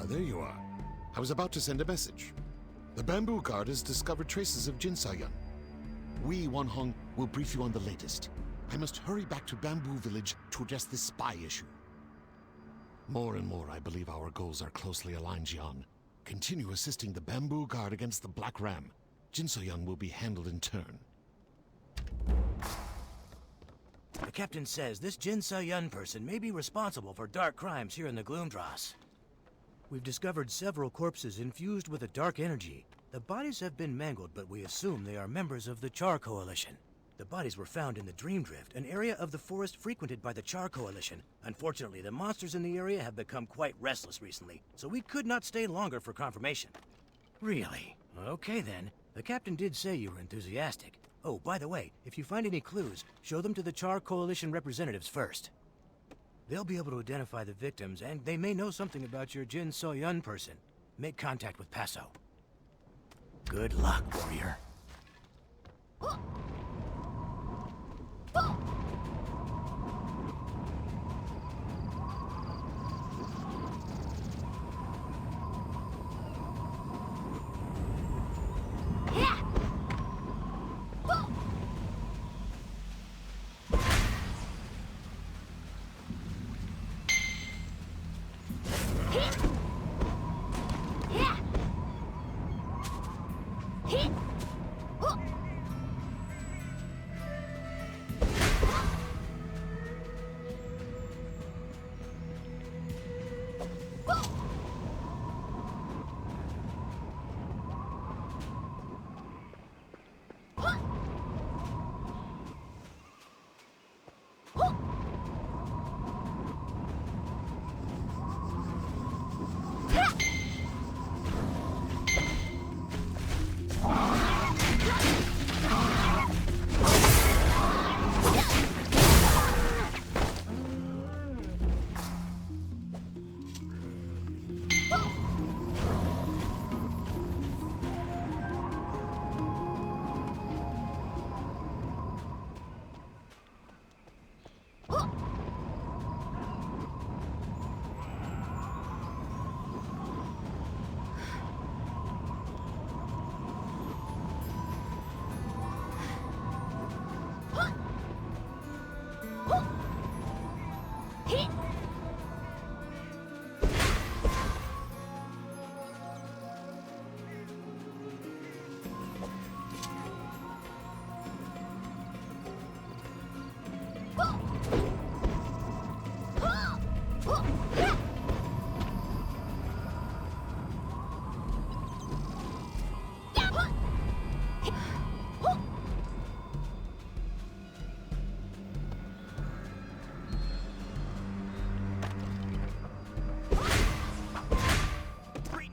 There you are. I was about to send a message. The Bamboo Guard has discovered traces of Jin Sayan. We, Wanhong, will brief you on the latest. I must hurry back to Bamboo Village to address this spy issue. More and more, I believe our goals are closely aligned, Jian. Continue assisting the Bamboo Guard against the Black Ram. Jin Sayan will be handled in turn. The captain says this Jin Sayan person may be responsible for dark crimes here in the Gloomdrass. We've discovered several corpses infused with a dark energy. The bodies have been mangled, but we assume they are members of the Char Coalition. The bodies were found in the Dream Drift, an area of the forest frequented by the Char Coalition. Unfortunately, the monsters in the area have become quite restless recently, so we could not stay longer for confirmation. Really? Okay then. The captain did say you were enthusiastic. Oh, by the way, if you find any clues, show them to the Char Coalition representatives first. They'll be able to identify the victims, and they may know something about your Jin So-yun person. Make contact with Paso. Good luck, warrior.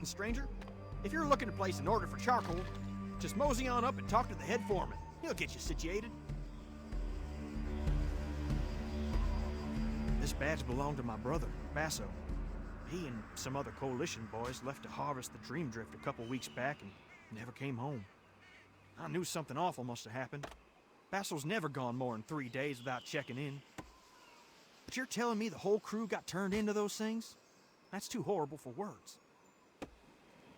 waiting, stranger. If you're looking to place an order for charcoal, just mosey on up and talk to the head foreman. He'll get you situated. This badge belonged to my brother, Basso. He and some other coalition boys left to harvest the Dream Drift a couple weeks back and never came home. I knew something awful must have happened. Basso's never gone more than 3 days without checking in. But you're telling me the whole crew got turned into those things? That's too horrible for words.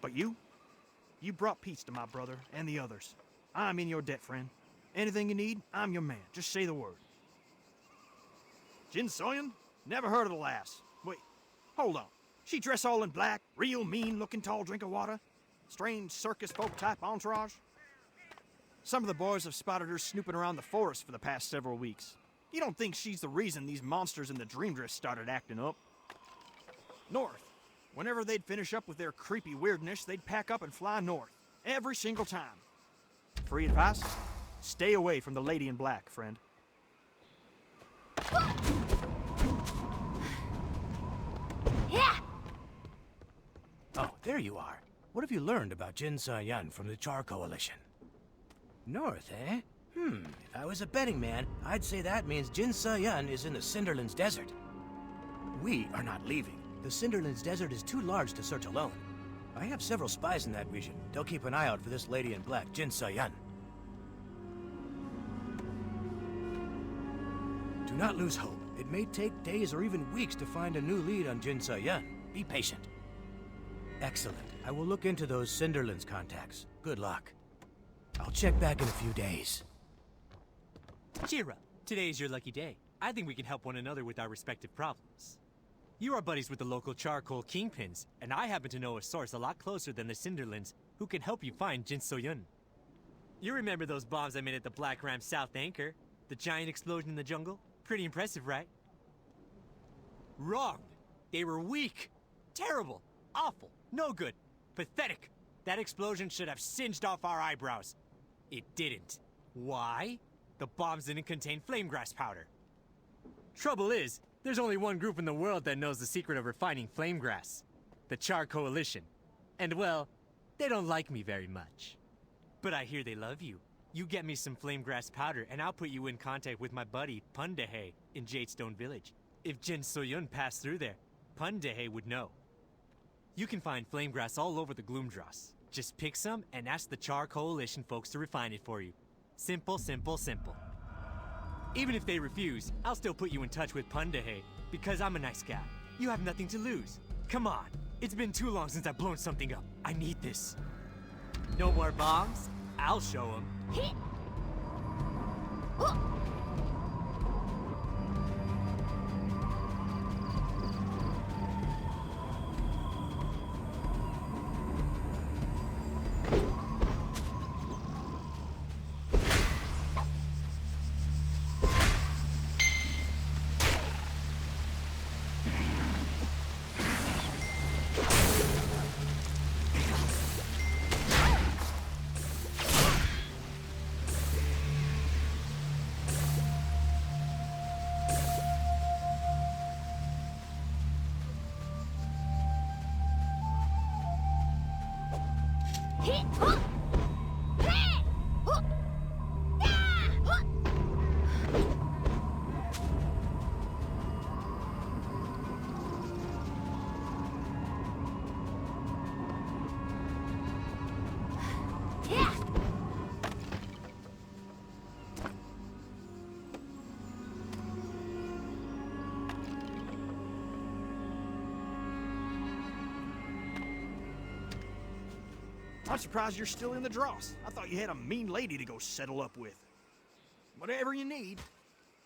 But you brought peace to my brother and the others. I'm in your debt, friend. Anything you need, I'm your man. Just say the word. Jin Soyeon? Never heard of the lass. Wait, hold on. She dress all in black, real mean-looking tall drink of water? Strange circus folk type entourage? Some of the boys have spotted her snooping around the forest for the past several weeks. You don't think she's the reason these monsters in the Dream Drift started acting up? North. Whenever they'd finish up with their creepy weirdness, they'd pack up and fly north. Every single time. Free advice? Stay away from the lady in black, friend. Yeah! Oh, there you are. What have you learned about Jin Soyeon from the Char Coalition? North, eh? If I was a betting man, I'd say that means Jin Soyeon is in the Cinderlands Desert. We are not leaving. The Cinderlands Desert is too large to search alone. I have several spies in that region. They'll keep an eye out for this lady in black, Jin Soyeon. Do not lose hope. It may take days or even weeks to find a new lead on Jin Soyeon. Be patient. Excellent. I will look into those Cinderlands contacts. Good luck. I'll check back in a few days. Cheer up. Today's your lucky day. I think we can help one another with our respective problems. You are buddies with the local charcoal kingpins, and I happen to know a source a lot closer than the Cinderlands who can help you find Jin Soyeon. You remember those bombs I made at the Black Ram South Anchor? The giant explosion in the jungle? Pretty impressive, right? Wrong. They were weak. Terrible. Awful. No good. Pathetic. That explosion should have singed off our eyebrows. It didn't. Why? The bombs didn't contain flamegrass powder. Trouble is, there's only one group in the world that knows the secret of refining flamegrass. The Char Coalition. And well, they don't like me very much. But I hear they love you. You get me some flamegrass powder and I'll put you in contact with my buddy Pundahe in Jadestone Village. If Jin Soyeon passed through there, Pundahe would know. You can find flamegrass all over the Gloomdross. Just pick some and ask the Char Coalition folks to refine it for you. Simple, simple, simple. Even if they refuse, I'll still put you in touch with Pundahe, because I'm a nice guy. You have nothing to lose. Come on, it's been too long since I've blown something up. I need this. No more bombs? I'll show them. I'm surprised you're still in the dross. I thought you had a mean lady to go settle up with. Whatever you need.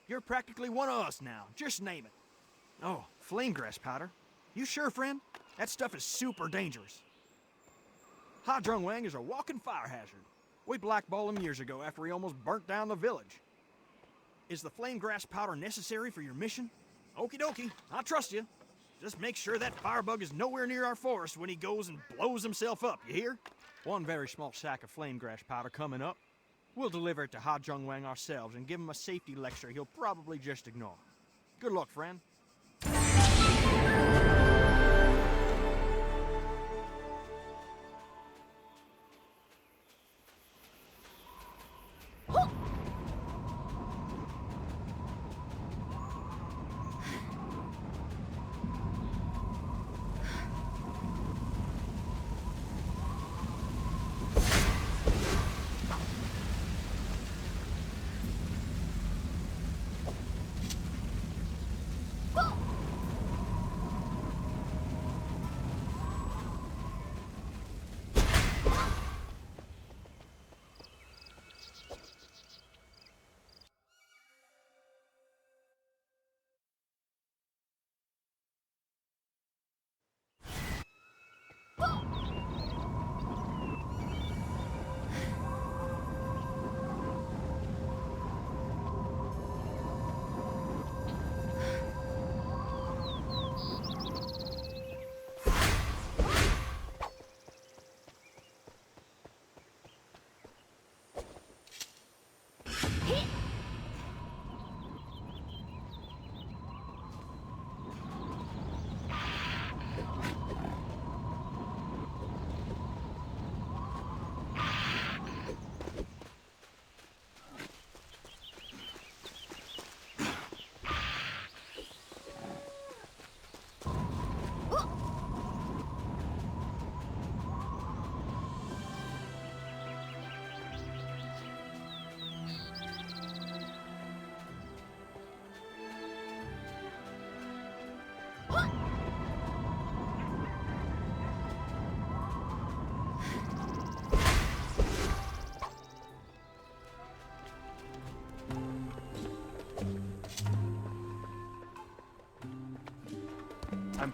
You're practically one of us now. Just name it. Oh, flamegrass powder. You sure, friend? That stuff is super dangerous. Ha Jung Wang is a walking fire hazard. We blackballed him years ago after he almost burnt down the village. Is the flamegrass powder necessary for your mission? Okie dokie, I trust you. Just make sure that firebug is nowhere near our forest when he goes and blows himself up, you hear? One very small sack of flamegrass powder coming up. We'll deliver it to Ha Jung Wang ourselves and give him a safety lecture he'll probably just ignore. Good luck, friend.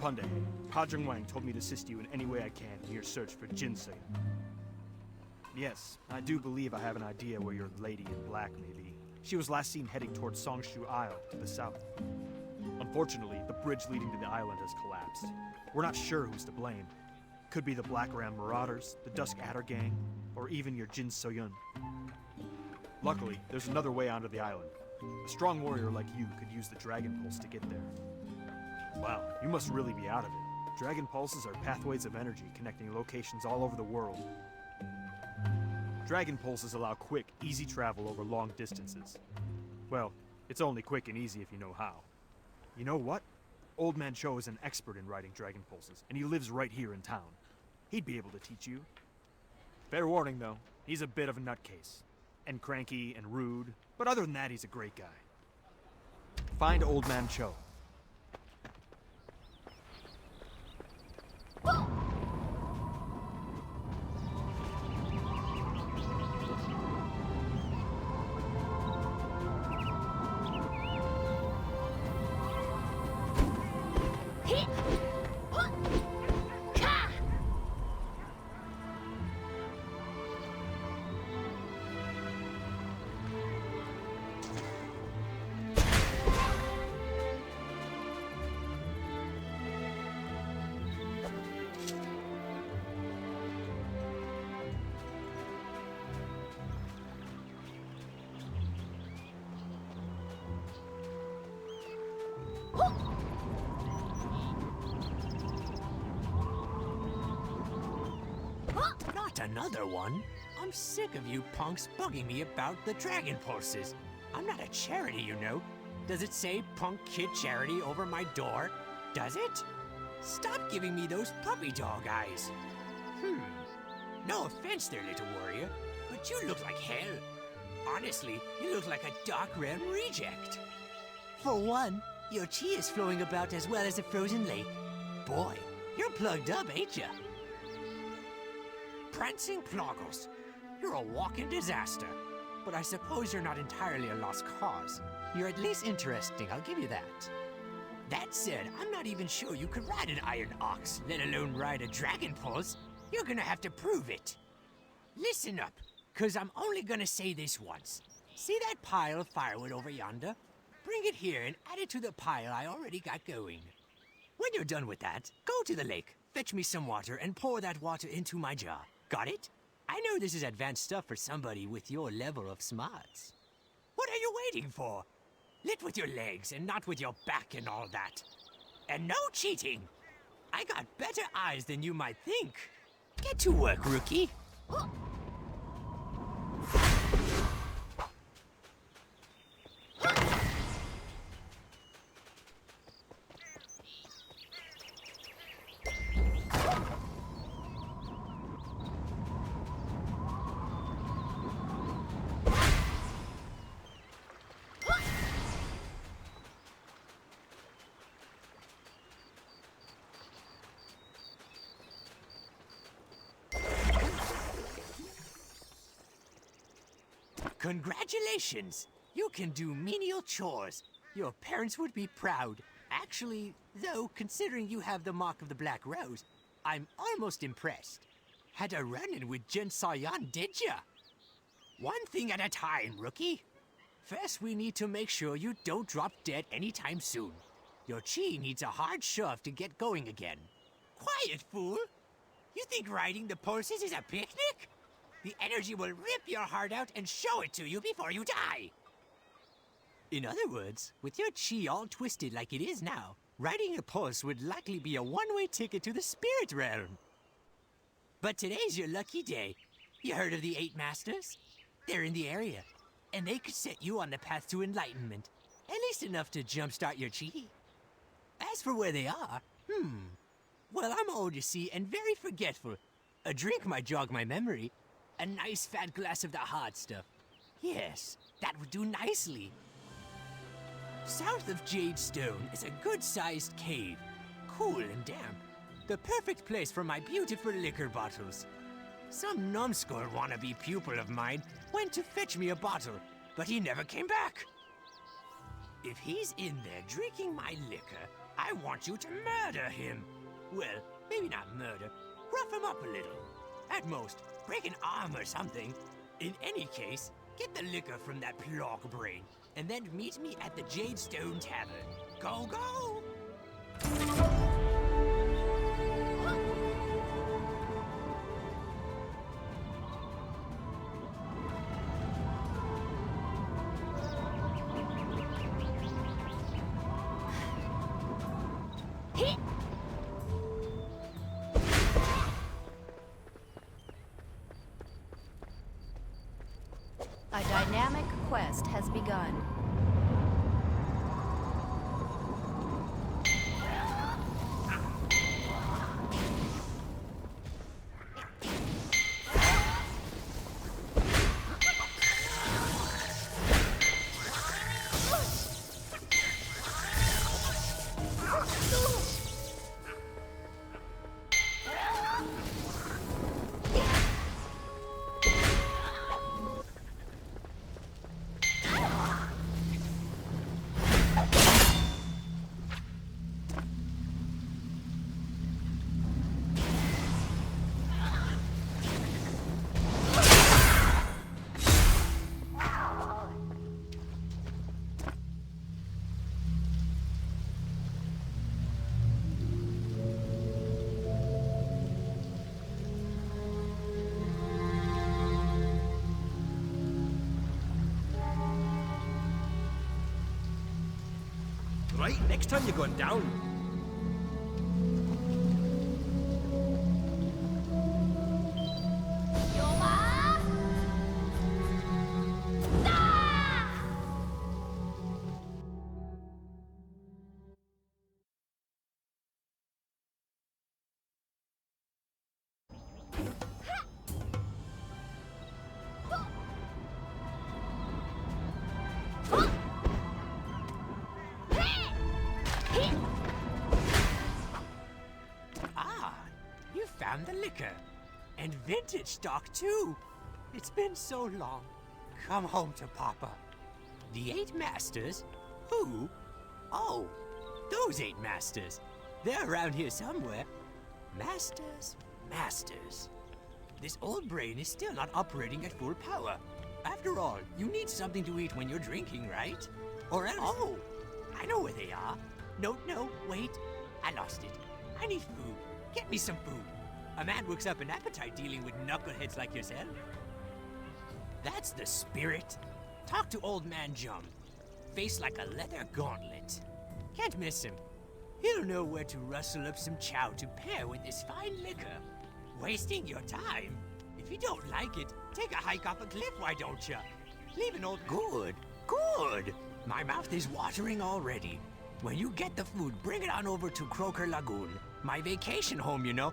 Punde. Ha Wang told me to assist you in any way I can in your search for Jinsei. Yes, I do believe I have an idea where your lady in black may be. She was last seen heading towards Songshu Isle to the south. Unfortunately, the bridge leading to the island has collapsed. We're not sure who's to blame. Could be the Black Ram Marauders, the Dusk Adder Gang, or even your Jin Soyun. Luckily, there's another way onto the island. A strong warrior like you could use the Dragon Pulse to get there. Wow, you must really be out of it. Dragon Pulses are pathways of energy connecting locations all over the world. Dragon Pulses allow quick, easy travel over long distances. Well, it's only quick and easy if you know how. You know what? Old Man Cho is an expert in riding Dragon Pulses, and he lives right here in town. He'd be able to teach you. Fair warning, though, he's a bit of a nutcase. And cranky and rude, but other than that, he's a great guy. Find Old Man Cho. Not another one. I'm sick of you punks bugging me about the Dragon Pulses. I'm not a charity, you know. Does it say Punk Kid Charity over my door? Does it? Stop giving me those puppy dog eyes. No offense there, little warrior, but you look like hell. Honestly, you look like a Dark Realm reject. For one, your chi is flowing about as well as a frozen lake. Boy, you're plugged up, ain't ya? Prancing Ploggles, you're a walking disaster. But I suppose you're not entirely a lost cause. You're at least interesting, I'll give you that. That said, I'm not even sure you could ride an iron ox, let alone ride a dragon pulse. You're gonna have to prove it. Listen up, cause I'm only gonna say this once. See that pile of firewood over yonder? Bring it here and add it to the pile I already got going. When you're done with that, go to the lake, fetch me some water, and pour that water into my jar. Got it? I know this is advanced stuff for somebody with your level of smarts. What are you waiting for? Lit with your legs and not with your back and all that. And no cheating. I got better eyes than you might think. Get to work, rookie. Congratulations! You can do menial chores. Your parents would be proud. Actually, though, considering you have the mark of the Black Rose, I'm almost impressed. Had a run-in with Jin Sayan, did ya? One thing at a time, rookie. First, we need to make sure you don't drop dead anytime soon. Your chi needs a hard shove to get going again. Quiet, fool! You think riding the pulses is a picnic? The energy will rip your heart out and show it to you before you die. In other words, with your chi all twisted like it is now, riding a pulse would likely be a one-way ticket to the spirit realm. But today's your lucky day. You heard of the 8 Masters? They're in the area, and they could set you on the path to enlightenment. At least enough to jumpstart your chi. As for where they are, well, I'm old, you see, and very forgetful. A drink might jog my memory. A nice fat glass of the hard stuff. Yes, that would do nicely. South of Jade Stone is a good-sized cave. Cool and damp. The perfect place for my beautiful liquor bottles. Some numbskull wannabe pupil of mine went to fetch me a bottle, but he never came back. If he's in there drinking my liquor, I want you to murder him. Well, maybe not murder. Rough him up a little. At most, break an arm or something. In any case, get the liquor from that plog brain, and then meet me at the Jadestone Tavern. Go, go! A dynamic quest has begun. Right, next time you're going down. The liquor. And vintage stock, too. It's been so long. Come home to Papa. The 8 Masters? Who? Oh, those 8 Masters. They're around here somewhere. Masters. This old brain is still not operating at full power. After all, you need something to eat when you're drinking, right? Or else... Oh, I know where they are. No, wait. I lost it. I need food. Get me some food. A man works up an appetite dealing with knuckleheads like yourself. That's the spirit. Talk to old man Jum. Face like a leather gauntlet. Can't miss him. He'll know where to rustle up some chow to pair with this fine liquor. Wasting your time? If you don't like it, take a hike off a cliff, why don't you? Leave an old... Good. My mouth is watering already. When you get the food, bring it on over to Croaker Lagoon. My vacation home, you know.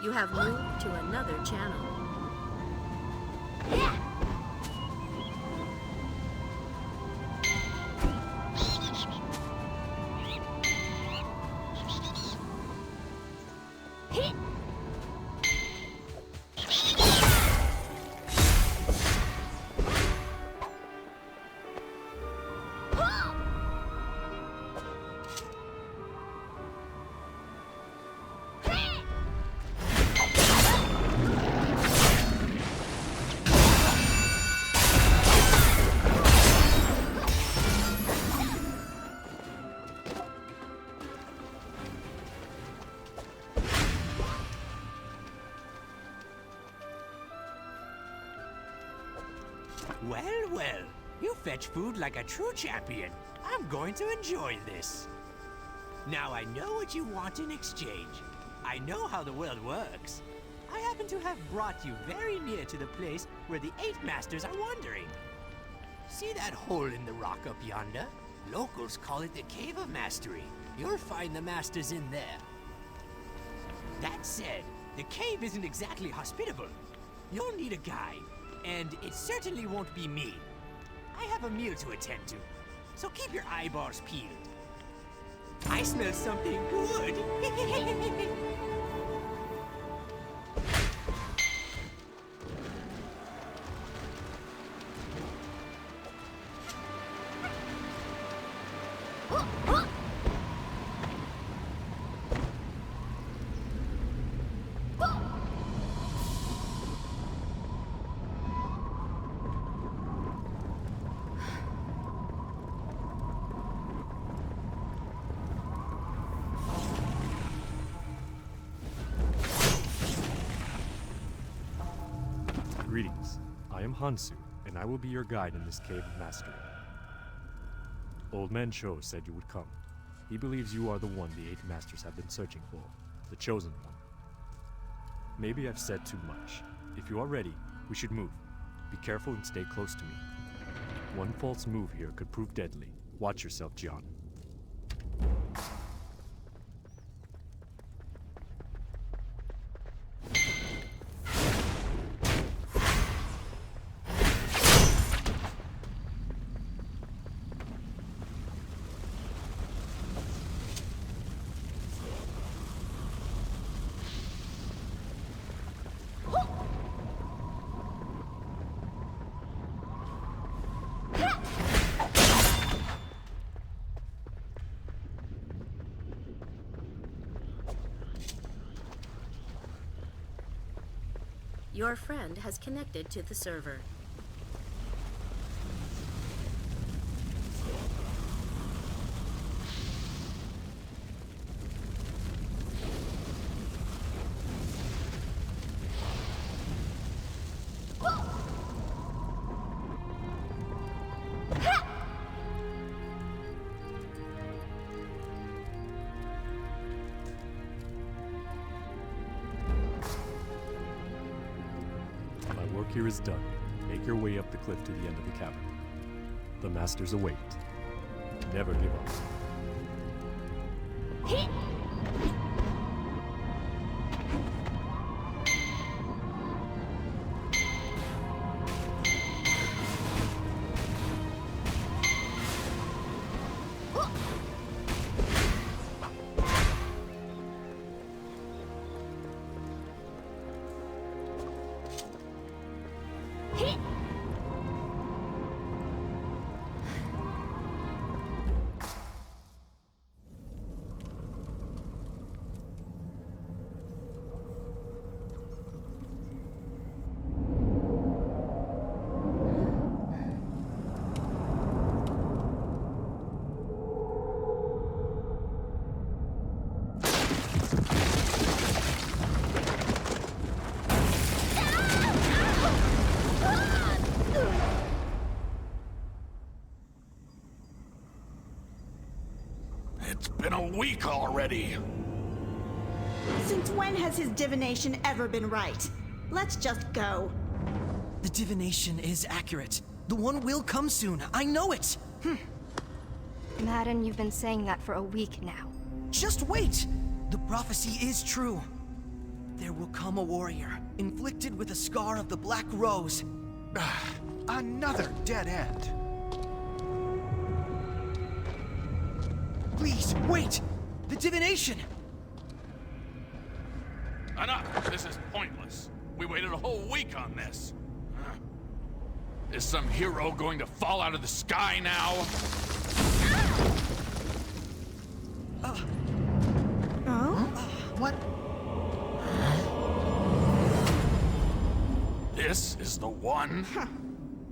You have moved to another channel. Well, well, you fetch food like a true champion. I'm going to enjoy this. Now I know what you want in exchange. I know how the world works. I happen to have brought you very near to the place where the 8 Masters are wandering. See that hole in the rock up yonder? Locals call it the Cave of Mastery. You'll find the Masters in there. That said, the cave isn't exactly hospitable. You'll need a guide, and it certainly won't be me. I have a meal to attend to, so keep your eyeballs peeled. I smell something good. Greetings. I am Hansu, and I will be your guide in this Cave of Mastery. Old Man Cho said you would come. He believes you are the one the 8 Masters have been searching for, the chosen one. Maybe I've said too much. If you are ready, we should move. Be careful and stay close to me. One false move here could prove deadly. Watch yourself, John. Your friend has connected to the server. Here is done. Make your way up the cliff to the end of the cavern. The Masters await. Never give up. a week already. Since when has his divination ever been right? Let's just go. The divination is accurate. The one will come soon. I know it. Madden, you've been saying that for a week now. Just wait! The prophecy is true. There will come a warrior, inflicted with a scar of the Black Rose. Another dead end. Please, wait! The divination! Enough! This is pointless. We waited a whole week on this. Is some hero going to fall out of the sky now? What? This is the one?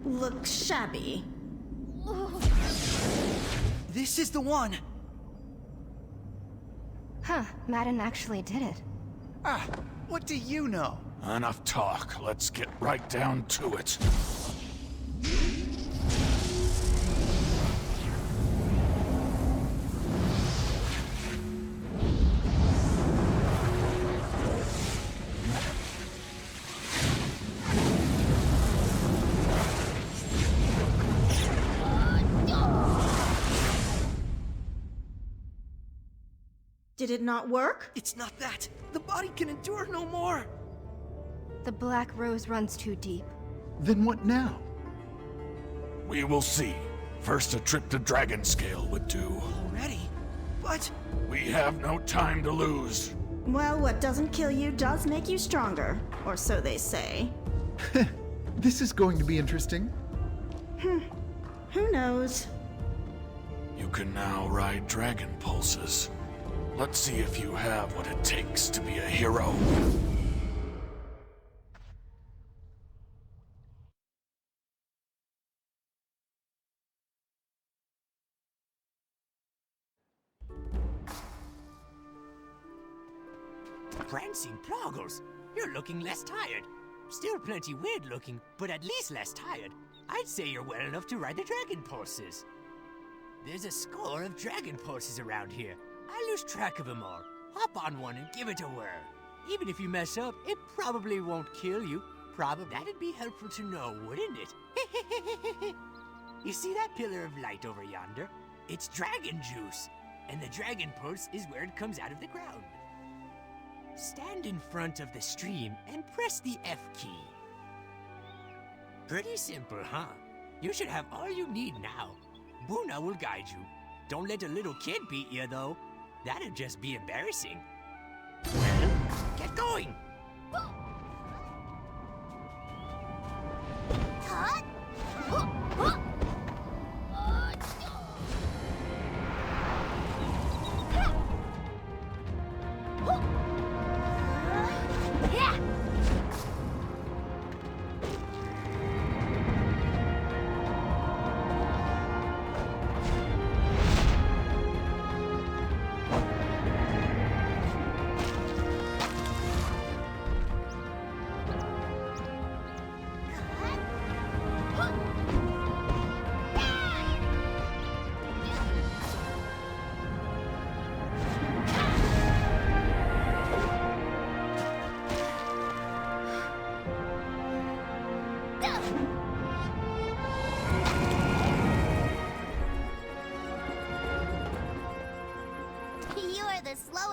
Looks shabby. This is the one! Huh, Madden actually did it. What do you know? Enough talk. Let's get right down to it. Did it not work? It's not that. The body can endure no more. The Black Rose runs too deep. Then what now? We will see. First, a trip to Dragonscale would do. Already? But... We have no time to lose. Well, what doesn't kill you does make you stronger. Or so they say. This is going to be interesting. Who knows? You can now ride dragon pulses. Let's see if you have what it takes to be a hero. Prancing Proggles, you're looking less tired. Still plenty weird looking, but at least less tired. I'd say you're well enough to ride the dragon pulses. There's a score of dragon pulses around here. I lose track of them all. Hop on one and give it a whirl. Even if you mess up, it probably won't kill you. That'd be helpful to know, wouldn't it? You see that pillar of light over yonder? It's dragon juice, and the dragon pulse is where it comes out of the ground. Stand in front of the stream and press the F key. Pretty simple, huh? You should have all you need now. Buna will guide you. Don't let a little kid beat you, though. That'd just be embarrassing. Well, get going! Cut!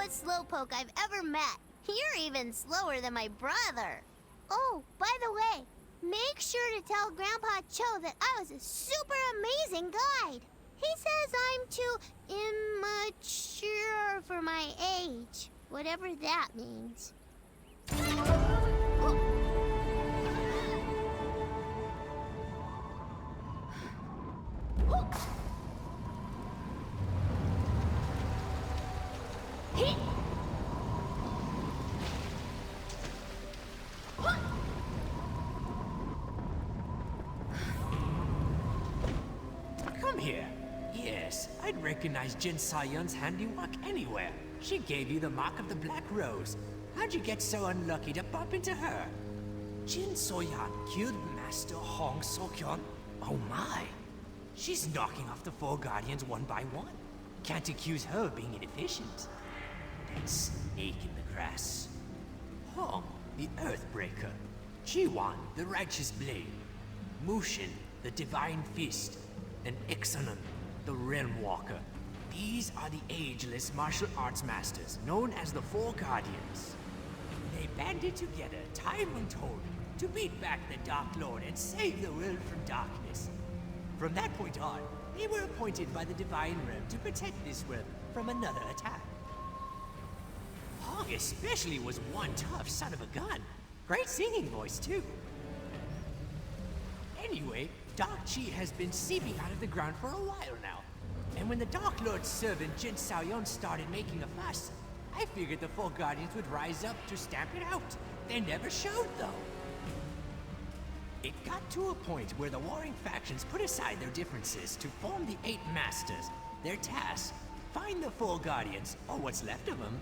Slowpoke I've ever met. You're even slower than my brother. Oh, by the way, make sure to tell Grandpa Cho that I was a super amazing guide. He says I'm too immature for my age, whatever that means. Come here. Yes, I'd recognize Jin Sayun's handiwork anywhere. She gave you the mark of the Black Rose. How'd you get so unlucky to bump into her? Jin Soyan killed Master Hong Sokyeon? Oh my. She's knocking off the four guardians one by one. Can't accuse her of being inefficient. That snake in the grass. Hong, the Earthbreaker. Chiwan, the Righteous Blade. Mushin, the Divine Fist. And Ixalan, the Realm Walker. These are the ageless martial arts masters, known as the Four Guardians. They banded together, time untold, to beat back the Dark Lord and save the world from darkness. From that point on, they were appointed by the Divine Realm to protect this world from another attack. Hong especially was one tough son of a gun. Great singing voice, too. Anyway, Dark Chi has been seeping out of the ground for a while now. And when the Dark Lord's servant Jin Xiaoyun started making a fuss, I figured the Four Guardians would rise up to stamp it out. They never showed, though. It got to a point where the warring factions put aside their differences to form the Eight Masters. Their task, find the Four Guardians, or what's left of them.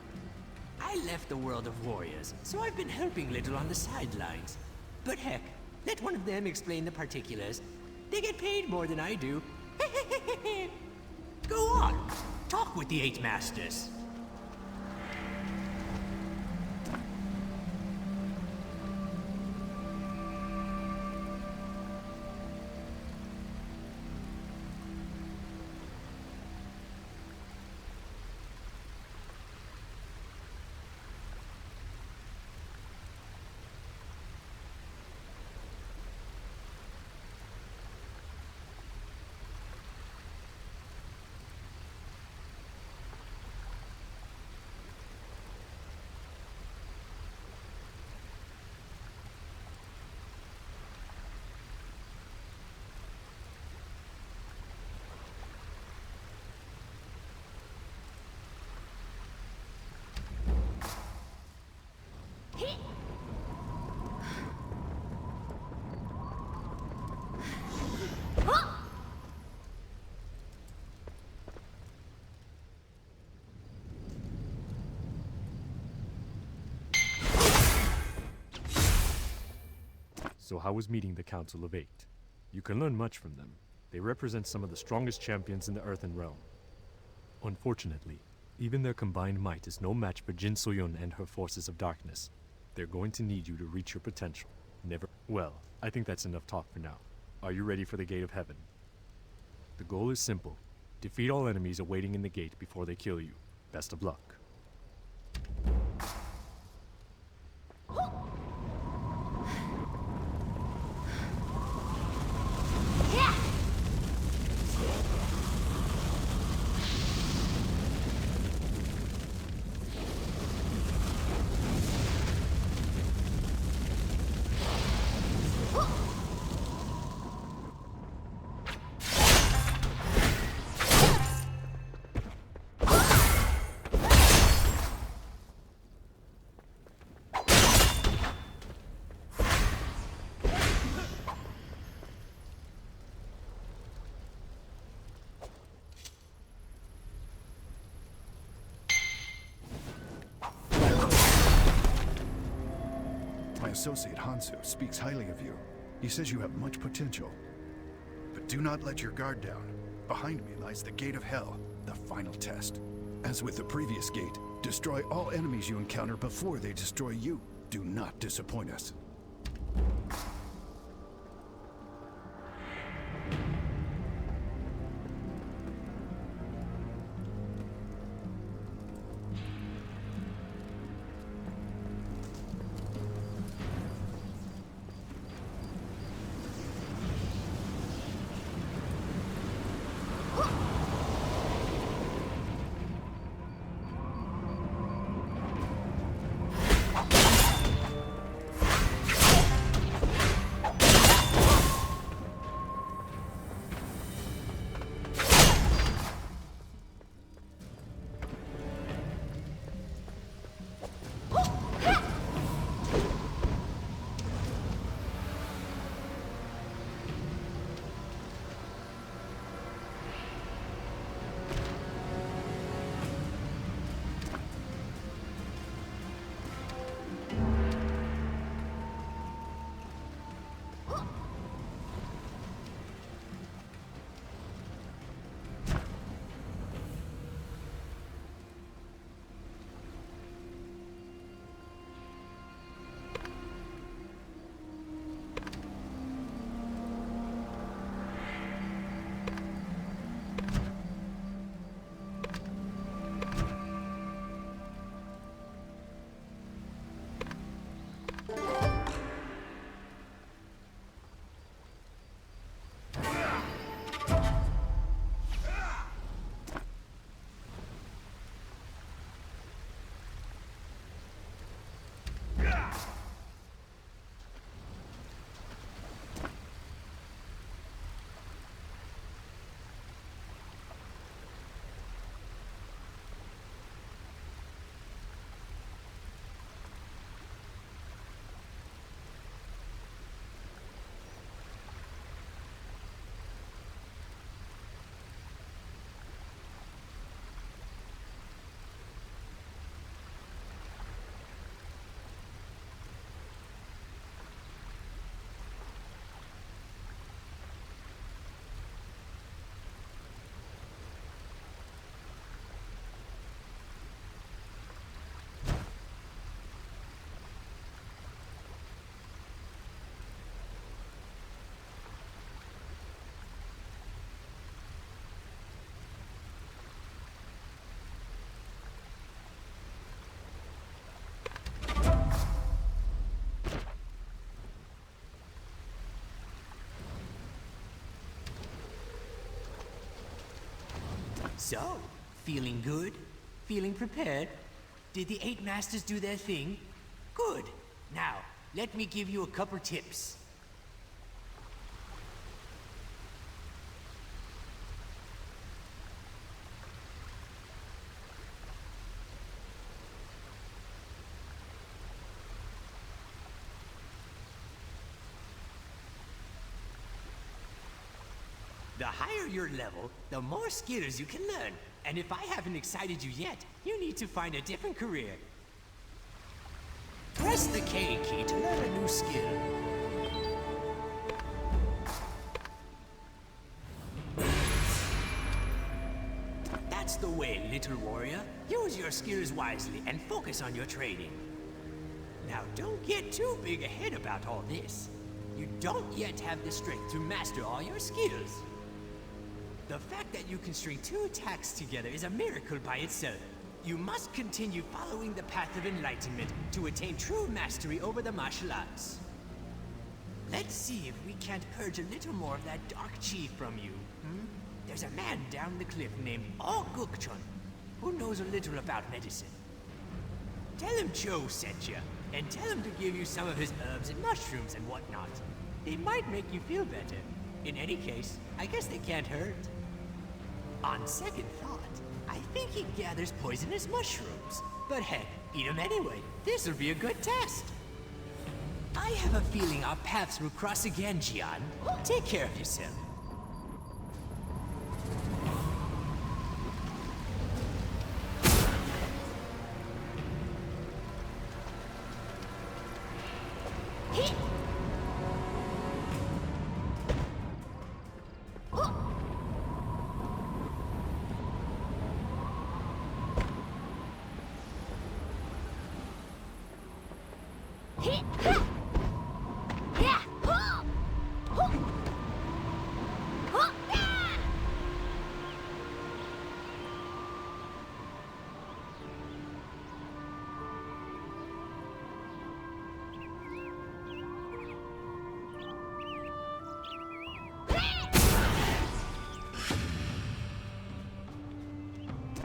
I left the world of warriors, so I've been helping little on the sidelines. But heck, let one of them explain the particulars. They get paid more than I do. Go on, talk with the Eight Masters. So how was meeting the Council of Eight? You can learn much from them. They represent some of the strongest champions in the Earthen Realm. Unfortunately, even their combined might is no match for Jin Soyun and her forces of darkness. They're going to need you to reach your potential. Never. Well, I think that's enough talk for now. Are you ready for the Gate of Heaven? The goal is simple. Defeat all enemies awaiting in the gate before they kill you. Best of luck. Associate Hansu speaks highly of you. He says you have much potential. But do not let your guard down. Behind me lies the Gate of Hell, the final test. As with the previous gate, destroy all enemies you encounter before they destroy you. Do not disappoint us. So, feeling good? Feeling prepared? Did the 8 masters do their thing? Good. Now, let me give you a couple tips. The higher your level, the more skills you can learn. And if I haven't excited you yet, you need to find a different career. Press the K key to learn a new skill. That's the way, little warrior. Use your skills wisely and focus on your training. Now, don't get too big ahead about all this. You don't yet have the strength to master all your skills. The fact that you can string 2 attacks together is a miracle by itself. You must continue following the path of enlightenment to attain true mastery over the martial arts. Let's see if we can't purge a little more of that dark chi from you. There's a man down the cliff named Augen, who knows a little about medicine. Tell him Joe sent you, and tell him to give you some of his herbs and mushrooms and whatnot. They might make you feel better. In any case, I guess they can't hurt. On second thought, I think he gathers poisonous mushrooms. But heck, eat them anyway. This'll be a good test. I have a feeling our paths will cross again, Gian. Take care of yourself.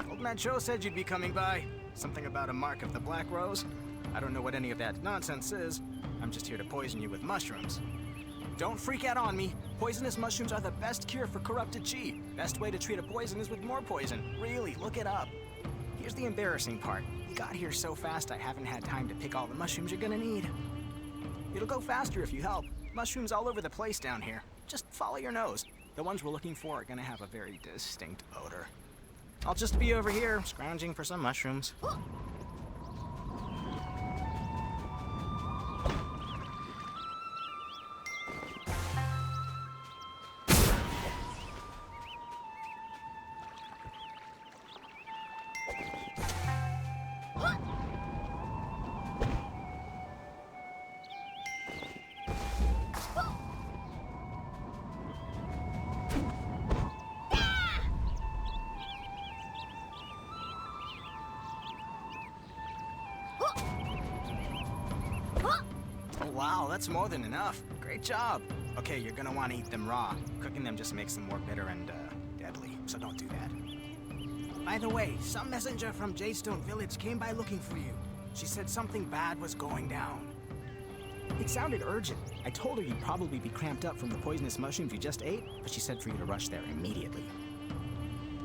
Old Man Cho said you'd be coming by. Something about a mark of the Black Rose. I don't know what any of that nonsense is. I'm just here to poison you with mushrooms. Don't freak out on me. Poisonous mushrooms are the best cure for corrupted chi. Best way to treat a poison is with more poison. Really, look it up. Here's the embarrassing part. You got here so fast I haven't had time to pick all the mushrooms you're gonna need. It'll go faster if you help. Mushrooms all over the place down here. Just follow your nose. The ones we're looking for are gonna have a very distinct odor. I'll just be over here, scrounging for some mushrooms. Wow, that's more than enough. Great job. Okay, you're gonna want to eat them raw. Cooking them just makes them more bitter and, deadly, so don't do that. By the way, some messenger from Jadestone Village came by looking for you. She said something bad was going down. It sounded urgent. I told her you'd probably be cramped up from the poisonous mushrooms you just ate, but she said for you to rush there immediately.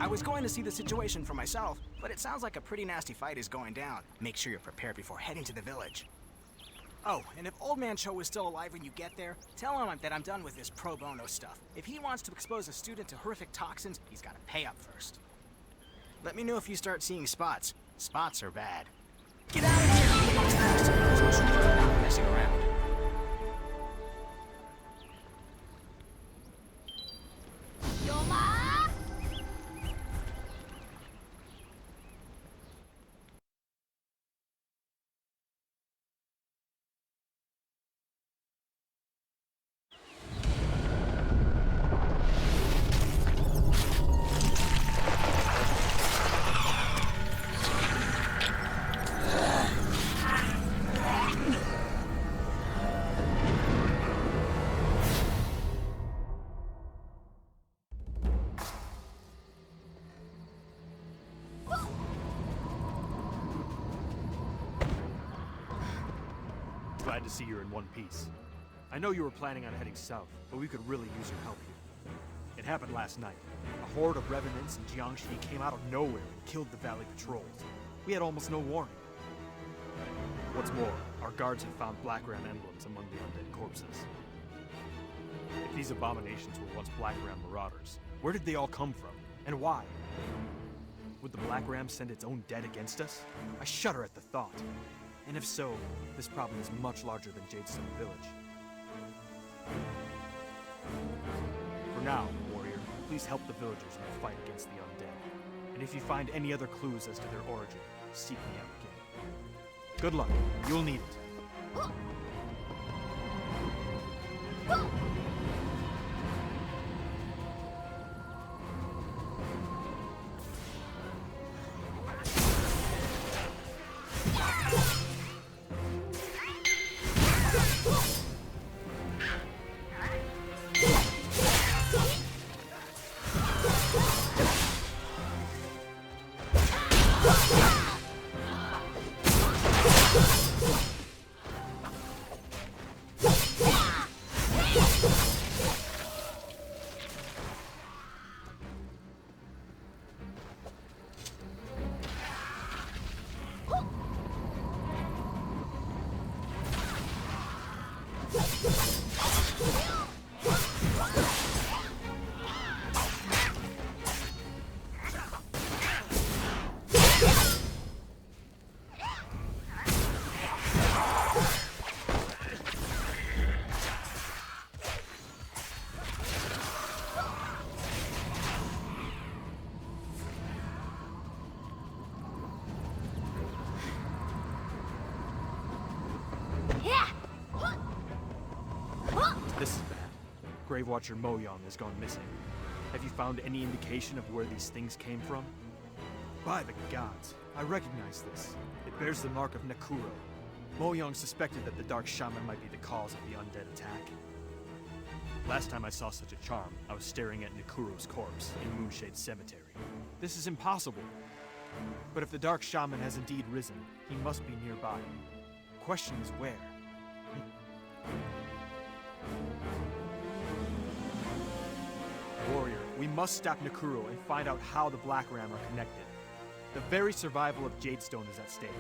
I was going to see the situation for myself, but it sounds like a pretty nasty fight is going down. Make sure you're prepared before heading to the village. Oh, and if Old Man Cho is still alive when you get there, tell him that I'm done with this pro bono stuff. If he wants to expose a student to horrific toxins, he's got to pay up first. Let me know if you start seeing spots. Spots are bad. Get out of here! Not messing around. glad to see you're in one piece. I know you were planning on heading south, but we could really use your help here. It happened last night. A horde of revenants in Jiangxi came out of nowhere and killed the valley patrols. We had almost no warning. What's more, our guards have found Black Ram emblems among the undead corpses. If these abominations were once Black Ram marauders, where did they all come from, and why? Would the Black Ram send its own dead against us? I shudder at the thought. And if so, this problem is much larger than Jadestone Village. For now, warrior, please help the villagers in the fight against the undead. And if you find any other clues as to their origin, seek me out again. Good luck. You'll need it. This is bad. Grave Watcher Moyong has gone missing. Have you found any indication of where these things came from? By the gods, I recognize this. It bears the mark of Nakuro. Moyong suspected that the Dark Shaman might be the cause of the undead attack. Last time I saw such a charm, I was staring at Nakuro's corpse in Moonshade Cemetery. This is impossible. But if the Dark Shaman has indeed risen, he must be nearby. The question is where? Warrior, we must stop Nakuro and find out how the Black Ram are connected. The very survival of Jadestone is at stake.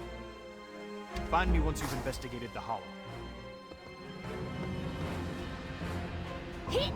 Find me once you've investigated the Hollow. Hit!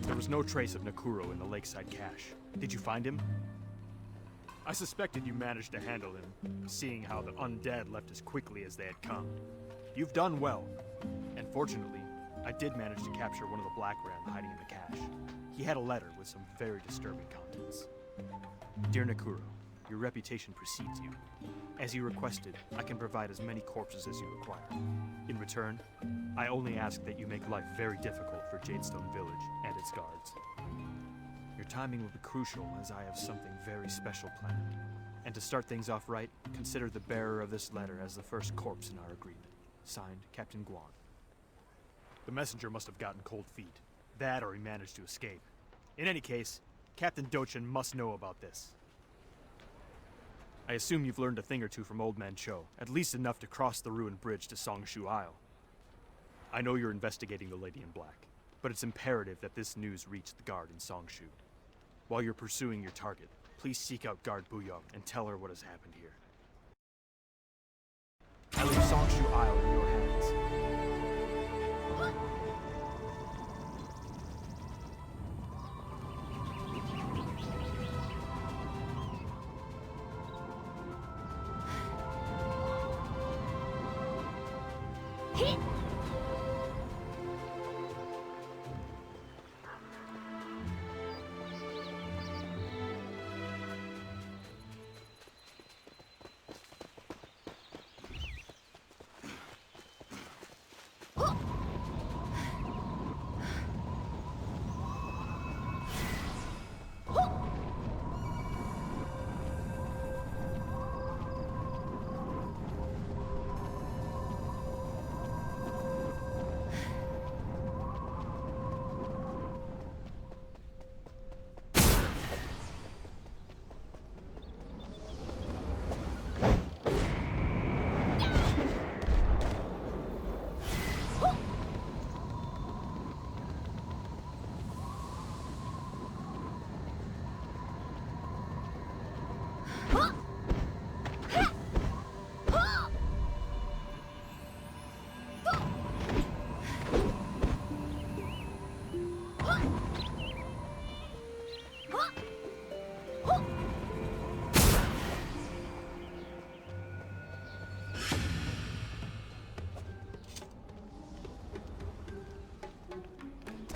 There was no trace of Nakuro in the lakeside cache. Did you find him? I suspected you managed to handle him, seeing how the undead left as quickly as they had come. You've done well. And fortunately, I did manage to capture one of the Black Ram hiding in the cache. He had a letter with some very disturbing contents. Dear Nakuro, your reputation precedes you. As you requested, I can provide as many corpses as you require. In return, I only ask that you make life very difficult for Jadestone Village and its guards. Your timing will be crucial, as I have something very special planned. And to start things off right, consider the bearer of this letter as the first corpse in our agreement. Signed, Captain Guan. The messenger must have gotten cold feet. That or he managed to escape. In any case, Captain Dochun must know about this. I assume you've learned a thing or two from Old Man Cho, at least enough to cross the ruined bridge to Songshu Isle. I know you're investigating the Lady in Black, but it's imperative that this news reach the guard in Songshu. While you're pursuing your target, please seek out Guard Buyong and tell her what has happened here. I leave Songshu Isle in your hands.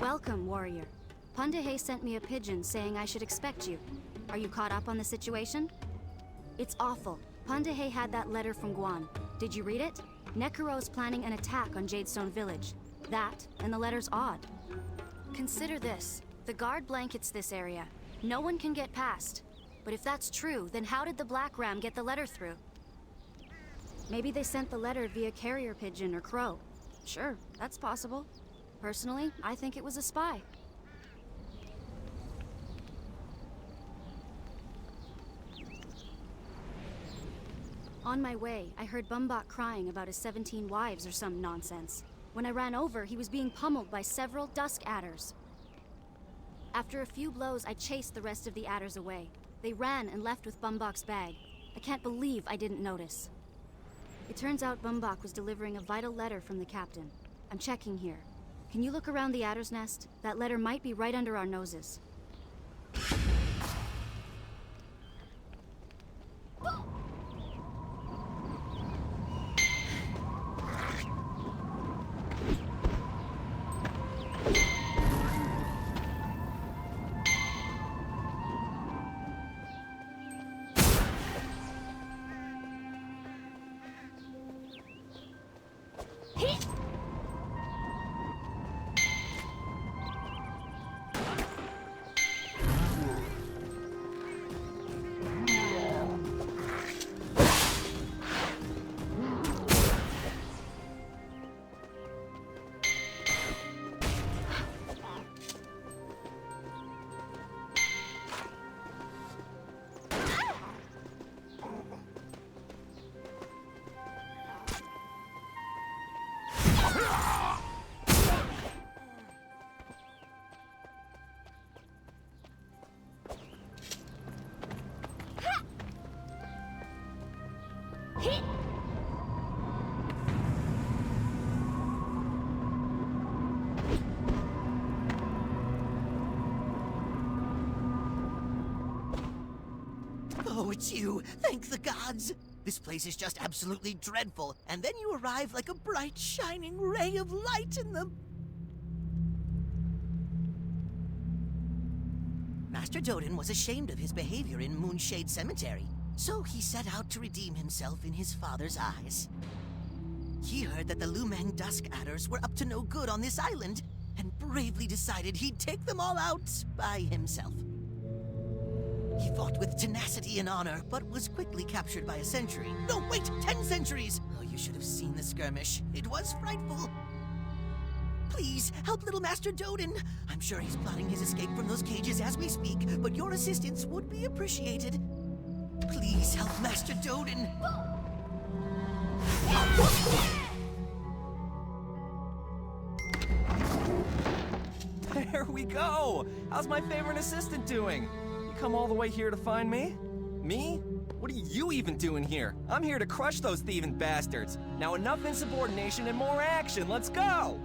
Welcome, warrior. Pundahe sent me a pigeon saying I should expect you. Are you caught up on the situation? It's awful. Pundahe had that letter from Guan. Did you read it? Nekuro's planning an attack on Jadestone Village. That, and the letter's odd. Consider this. The guard blankets this area. No one can get past. But if that's true, then how did the Black Ram get the letter through? Maybe they sent the letter via carrier pigeon or crow. Sure, that's possible. Personally, I think it was a spy. On my way, I heard Bumbok crying about his 17 wives or some nonsense. When I ran over, he was being pummeled by several dusk adders. After a few blows, I chased the rest of the adders away. They ran and left with Bumbok's bag. I can't believe I didn't notice. It turns out Bumbok was delivering a vital letter from the captain. I'm checking here. Can you look around the adder's nest? That letter might be right under our noses. it's you! Thank the gods! This place is just absolutely dreadful, and then you arrive like a bright, shining ray of light in the... Master Dodan was ashamed of his behavior in Moonshade Cemetery, so he set out to redeem himself in his father's eyes. He heard that the Lumang Dusk Adders were up to no good on this island, and bravely decided he'd take them all out by himself. He fought with tenacity and honor, but was quickly captured by a sentry. No, wait! 10 sentries! Oh, you should have seen the skirmish. It was frightful. Please, help little Master Dodan. I'm sure he's plotting his escape from those cages as we speak, but your assistance would be appreciated. Please help Master Dodan. There we go! How's my favorite assistant doing? You come all the way here to find me? Me? What are you even doing here? I'm here to crush those thieving bastards. Now enough insubordination and more action. Let's go!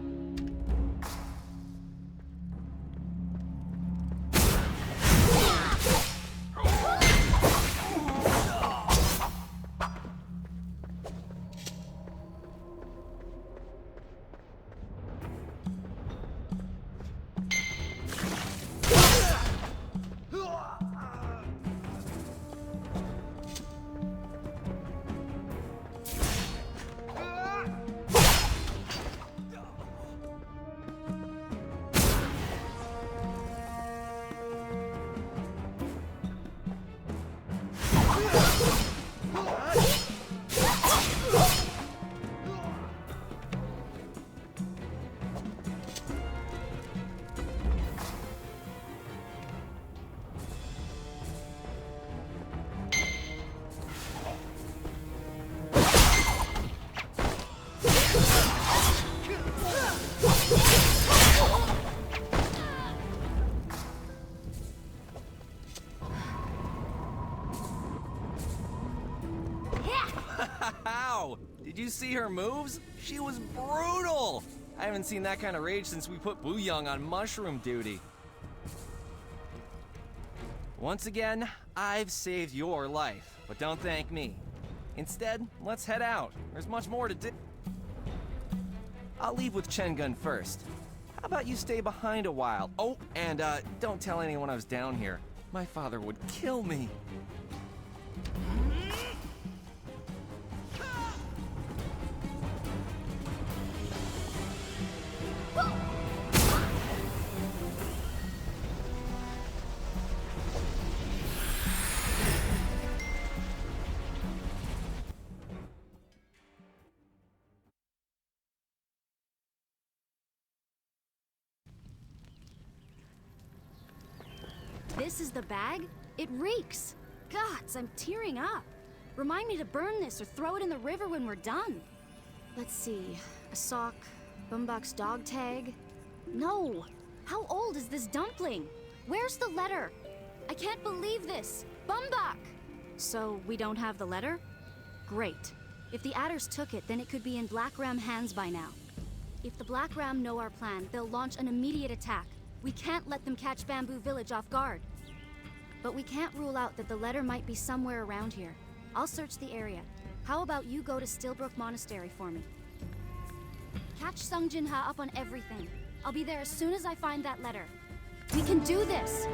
Did you see her moves? She was brutal! I haven't seen that kind of rage since we put Booyoung on mushroom duty. Once again, I've saved your life, but don't thank me. Instead, let's head out. There's much more to do. I'll leave with Chen-gun first. How about you stay behind a while? Oh, and don't tell anyone I was down here. My father would kill me. This is the bag? It reeks! Gods, I'm tearing up. Remind me to burn this or throw it in the river when we're done. Let's see. A sock, Bumbak's dog tag. No! How old is this dumpling? Where's the letter? I can't believe this! Bumbak! So, we don't have the letter? Great. If the adders took it, then it could be in Black Ram hands by now. If the Black Ram know our plan, they'll launch an immediate attack. We can't let them catch Bamboo Village off guard. But we can't rule out that the letter might be somewhere around here. I'll search the area. How about you go to Stillbrook Monastery for me? Catch Sung Jin Ha up on everything. I'll be there as soon as I find that letter. We can do this!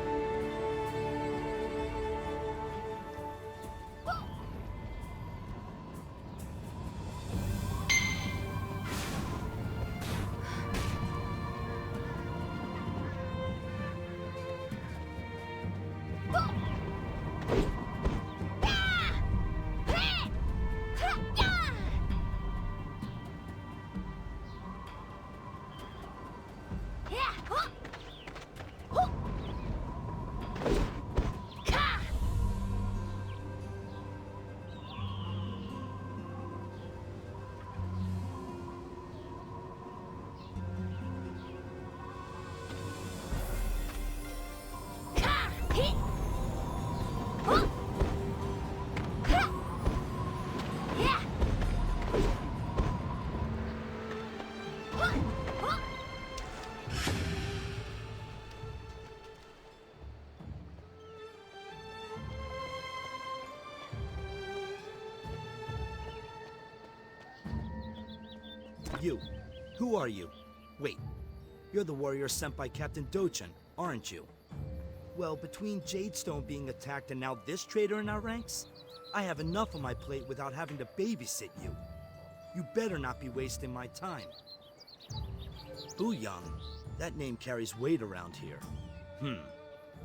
You. Who are you? Wait. You're the warrior sent by Captain Dochun, aren't you? Well, between Jadestone being attacked and now this traitor in our ranks, I have enough on my plate without having to babysit you. You better not be wasting my time. Booyang. That name carries weight around here.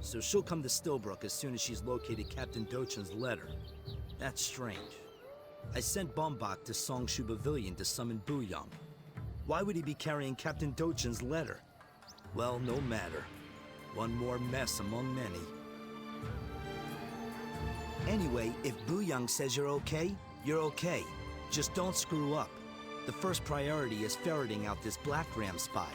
So she'll come to Stillbrook as soon as she's located Captain Dochun's letter. That's strange. I sent Bombach to Songshu Pavilion to summon Booyang. Why would he be carrying Captain Dochun's letter? Well, no matter. One more mess among many. Anyway, if Booyang says you're okay, you're okay. Just don't screw up. The first priority is ferreting out this Black Ram spy.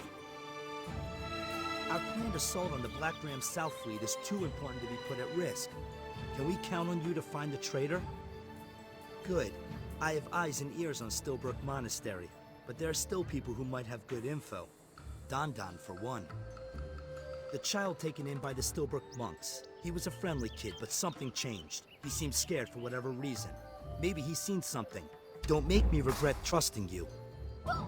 Our planned assault on the Black Ram South Fleet is too important to be put at risk. Can we count on you to find the traitor? Good. I have eyes and ears on Stillbrook Monastery, but there are still people who might have good info. Dodan, for one. The child taken in by the Stillbrook monks. He was a friendly kid, but something changed. He seemed scared for whatever reason. Maybe he's seen something. Don't make me regret trusting you. No!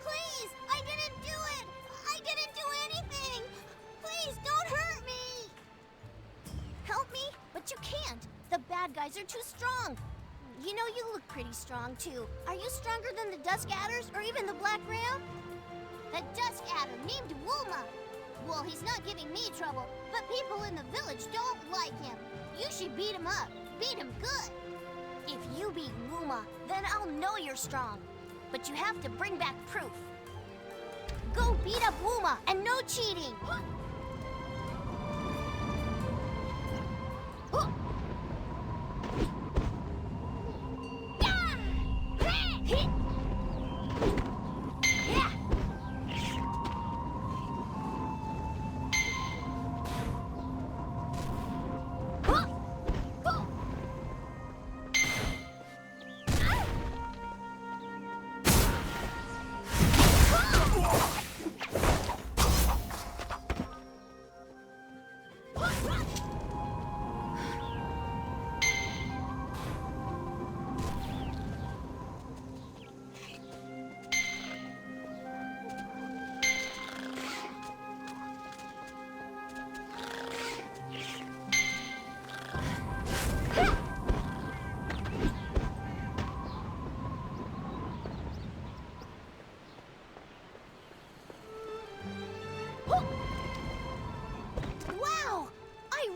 Please! I didn't do it! I didn't do anything! Please, don't hurt me! Help me? But you can't. The bad guys are too strong. You know, you look pretty strong, too. Are you stronger than the Dusk Adders or even the Black Ram? The Dusk Adder named Wuma. Well, he's not giving me trouble, but people in the village don't like him. You should beat him up. Beat him good. If you beat Wuma, then I'll know you're strong. But you have to bring back proof. Go beat up Wuma, and no cheating!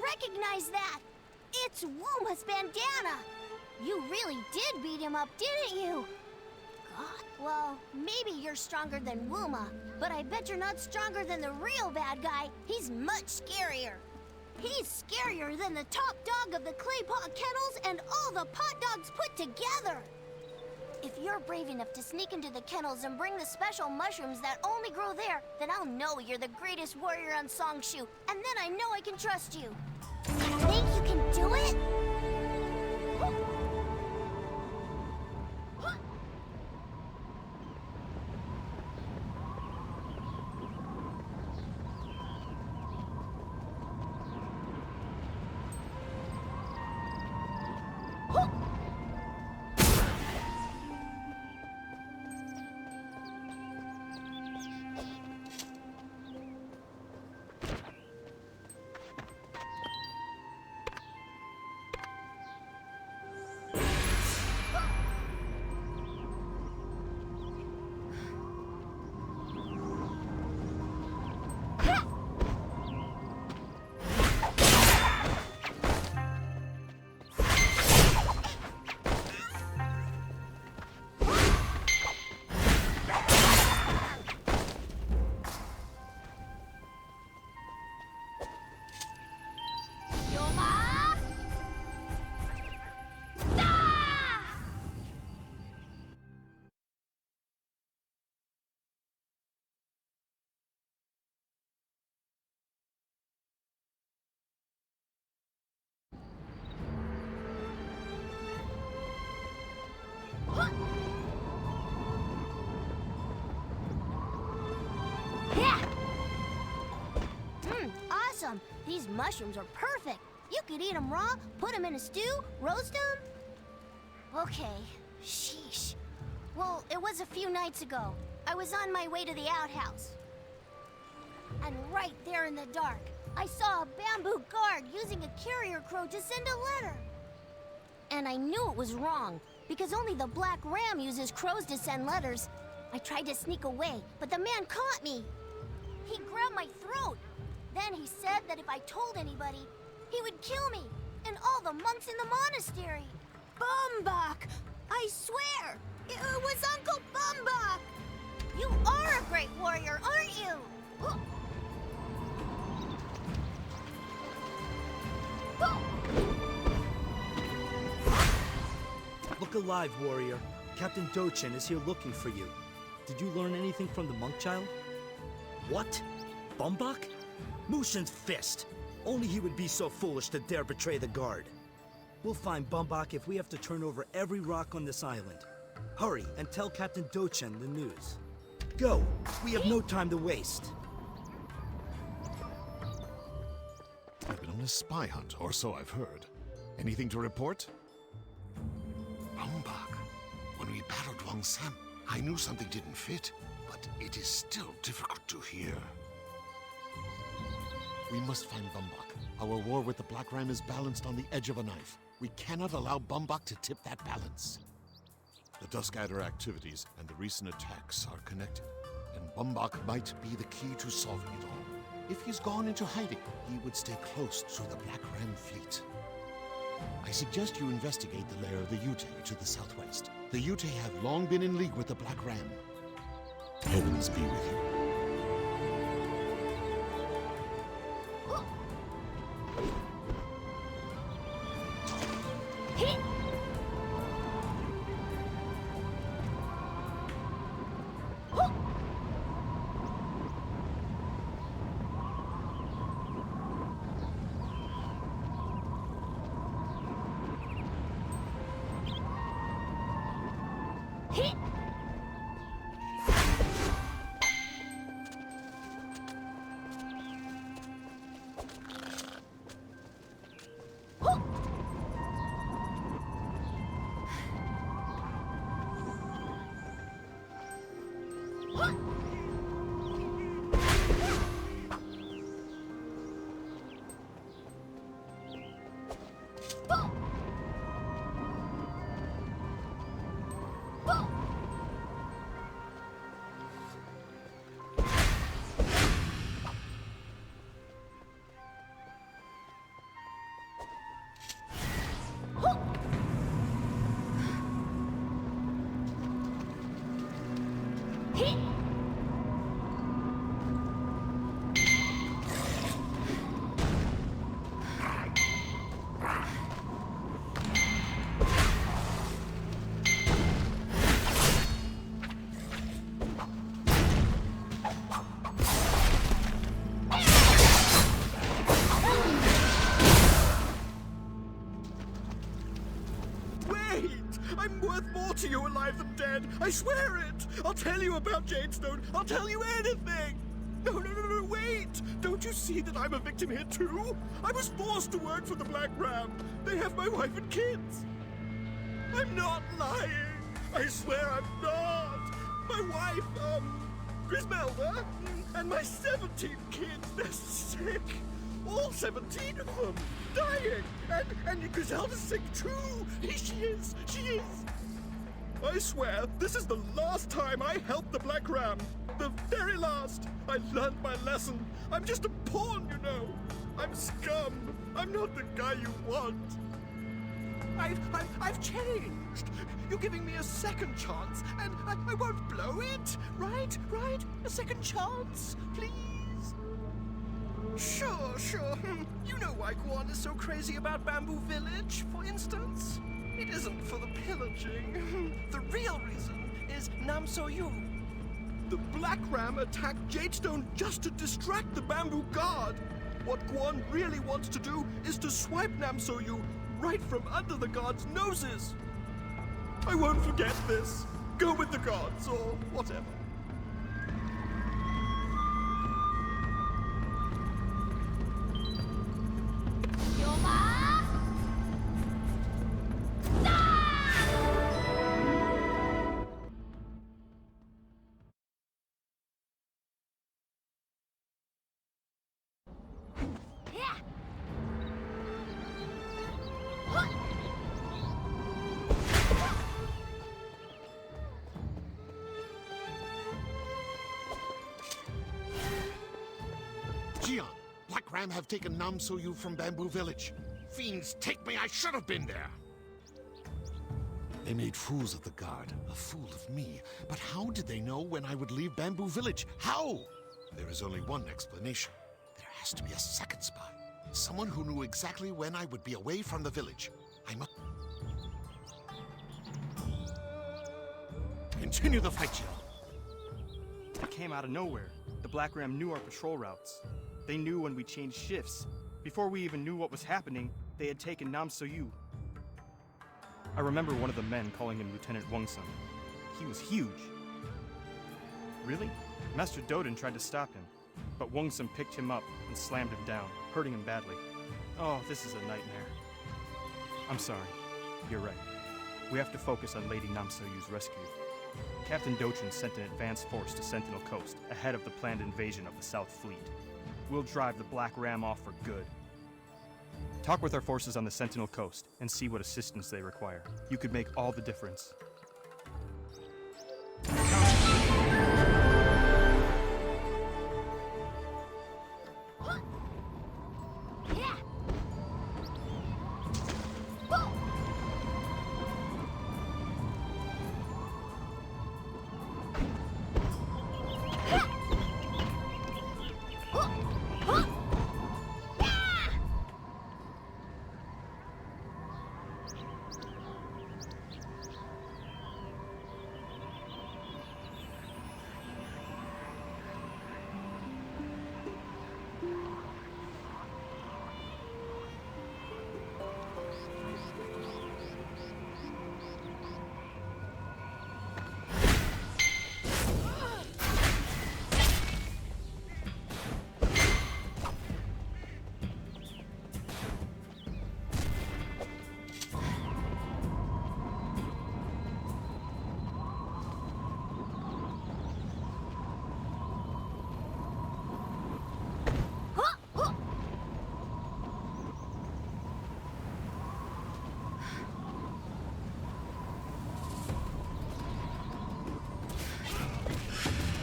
Recognize that! It's Wuma's bandana! You really did beat him up, didn't you? God, well, maybe you're stronger than Wuma, but I bet you're not stronger than the real bad guy. He's much scarier. He's scarier than the top dog of the clay pot kennels and all the pot dogs put together. If you're brave enough to sneak into the kennels and bring the special mushrooms that only grow there, then I'll know you're the greatest warrior on Songshu, and then I know I can trust you. You think you can do it? awesome! These mushrooms are perfect! You could eat them raw, put them in a stew, roast them. Okay, sheesh. Well, it was a few nights ago. I was on my way to the outhouse. And right there in the dark, I saw a bamboo guard using a carrier crow to send a letter. And I knew it was wrong, because only the black ram uses crows to send letters. I tried to sneak away, but the man caught me. He grabbed my throat. Then he said that if I told anybody, he would kill me, and all the monks in the monastery. Bumbach! I swear, it was Uncle Bumbach! You are a great warrior, aren't you? Look alive, warrior. Captain Dochun is here looking for you. Did you learn anything from the monk child? What? Bumbach? Mushin's fist. Only he would be so foolish to dare betray the guard. We'll find Bumbach if we have to turn over every rock on this island. Hurry and tell Captain Dochun the news. Go! We have no time to waste. I've been on a spy hunt, or so I've heard. Anything to report? Bumbach. When we battled Wang Sam, I knew something didn't fit, but it is still difficult to hear. We must find Bumbach. Our war with the Black Ram is balanced on the edge of a knife. We cannot allow Bumbach to tip that balance. The Dusk Adder activities and the recent attacks are connected, and Bumbach might be the key to solving it all. If he's gone into hiding, he would stay close to the Black Ram fleet. I suggest you investigate the lair of the Yute to the southwest. The Yute have long been in league with the Black Ram. Heavens be with you. To you alive than dead. I swear it. I'll tell you about Jadestone. I'll tell you anything. No, wait. Don't you see that I'm a victim here too? I was forced to work for the Black Ram. They have my wife and kids. I'm not lying. I swear I'm not. My wife, Grismelda, and my 17 kids, they're sick. All 17 of them. Dying. And Griselda's sick too. She is. I swear, this is the last time I helped the Black Ram. The very last. I learned my lesson. I'm just a pawn, you know. I'm scum. I'm not the guy you want. I've changed. You're giving me a second chance, and I won't blow it. Right? A second chance, please? Sure. You know why Guan is so crazy about Bamboo Village, for instance? It isn't for the pillaging. The real reason is Namso-yu. The Black Ram attacked Jadestone just to distract the Bamboo Guard. What Guan really wants to do is to swipe Namso-yu right from under the guards' noses. I won't forget this. Go with the gods, or whatever. Jian, Black Ram have taken Nam So-yu from Bamboo Village. Fiends take me, I should have been there. They made fools of the guard, a fool of me. But how did they know when I would leave Bamboo Village? How? There is only one explanation. There has to be a second spy. Someone who knew exactly when I would be away from the village. I must... Continue the fight, Jian. It came out of nowhere. The Black Ram knew our patrol routes. They knew when we changed shifts. Before we even knew what was happening, they had taken Nam So-yu. I remember one of the men calling him Lieutenant Wong-sun. He was huge. Really? Master Dodan tried to stop him, but Wong-sun picked him up and slammed him down, hurting him badly. Oh, this is a nightmare. I'm sorry. You're right. We have to focus on Lady Nam So-yu's rescue. Captain Dochun sent an advance force to Sentinel Coast ahead of the planned invasion of the South Fleet. We'll drive the Black Ram off for good. Talk with our forces on the Sentinel Coast and see what assistance they require. You could make all the difference.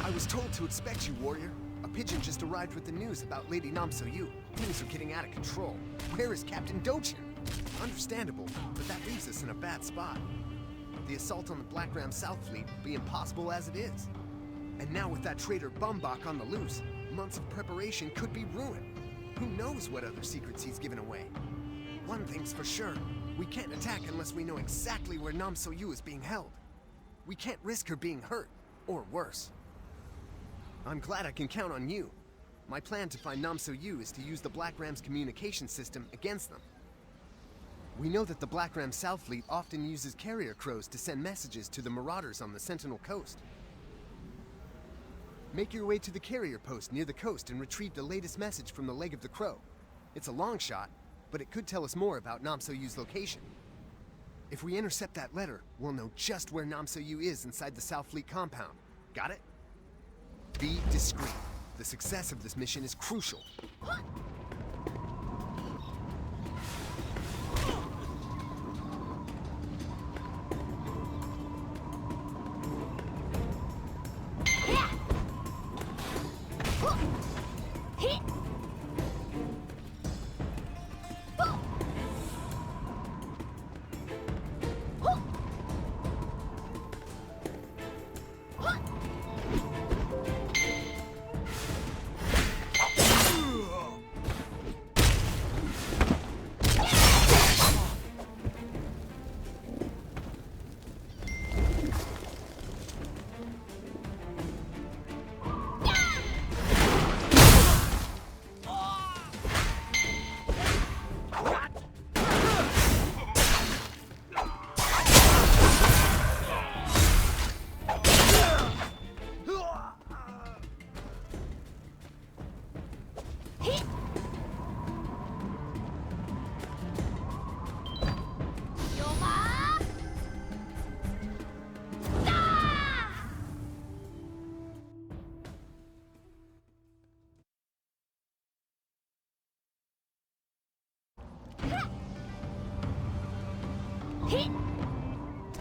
I was told to expect you, warrior. A pigeon just arrived with the news about Lady Nam So-yu. Things are getting out of control. Where is Captain Dochun? Understandable, but that leaves us in a bad spot. The assault on the Black Ram South Fleet will be impossible as it is. And now with that traitor Bumbach on the loose, months of preparation could be ruined. Who knows what other secrets he's given away? One thing's for sure, we can't attack unless we know exactly where Nam So-yu is being held. We can't risk her being hurt, or worse. I'm glad I can count on you. My plan to find Nam So-yu is to use the Black Ram's communication system against them. We know that the Black Ram South Fleet often uses carrier crows to send messages to the marauders on the Sentinel Coast. Make your way to the carrier post near the coast and retrieve the latest message from the leg of the crow. It's a long shot, but it could tell us more about Nam So-yu's location. If we intercept that letter, we'll know just where Nam So-yu is inside the South Fleet compound. Got it? Be discreet. The success of this mission is crucial.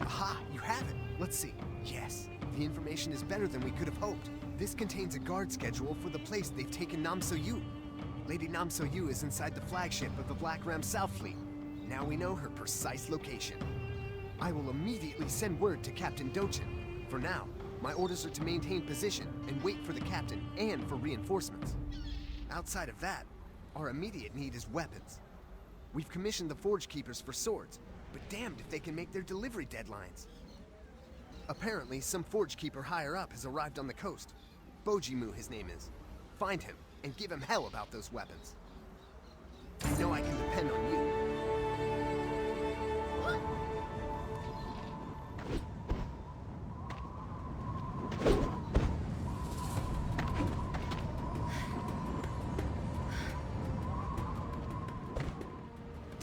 Aha, you have it. Let's see. Yes, the information is better than we could have hoped. This contains a guard schedule for the place they've taken Nam So-yu. Lady Namso-Yu is inside the flagship of the Black Ram South Fleet. Now we know her precise location. I will immediately send word to Captain Dochun. For now, my orders are to maintain position and wait for the captain and for reinforcements. Outside of that, our immediate need is weapons. We've commissioned the Forge Keepers for swords, but damned if they can make their delivery deadlines. Apparently, some Forge Keeper higher up has arrived on the coast. Bojimu, his name is. Find him and give him hell about those weapons. I know I can depend on you.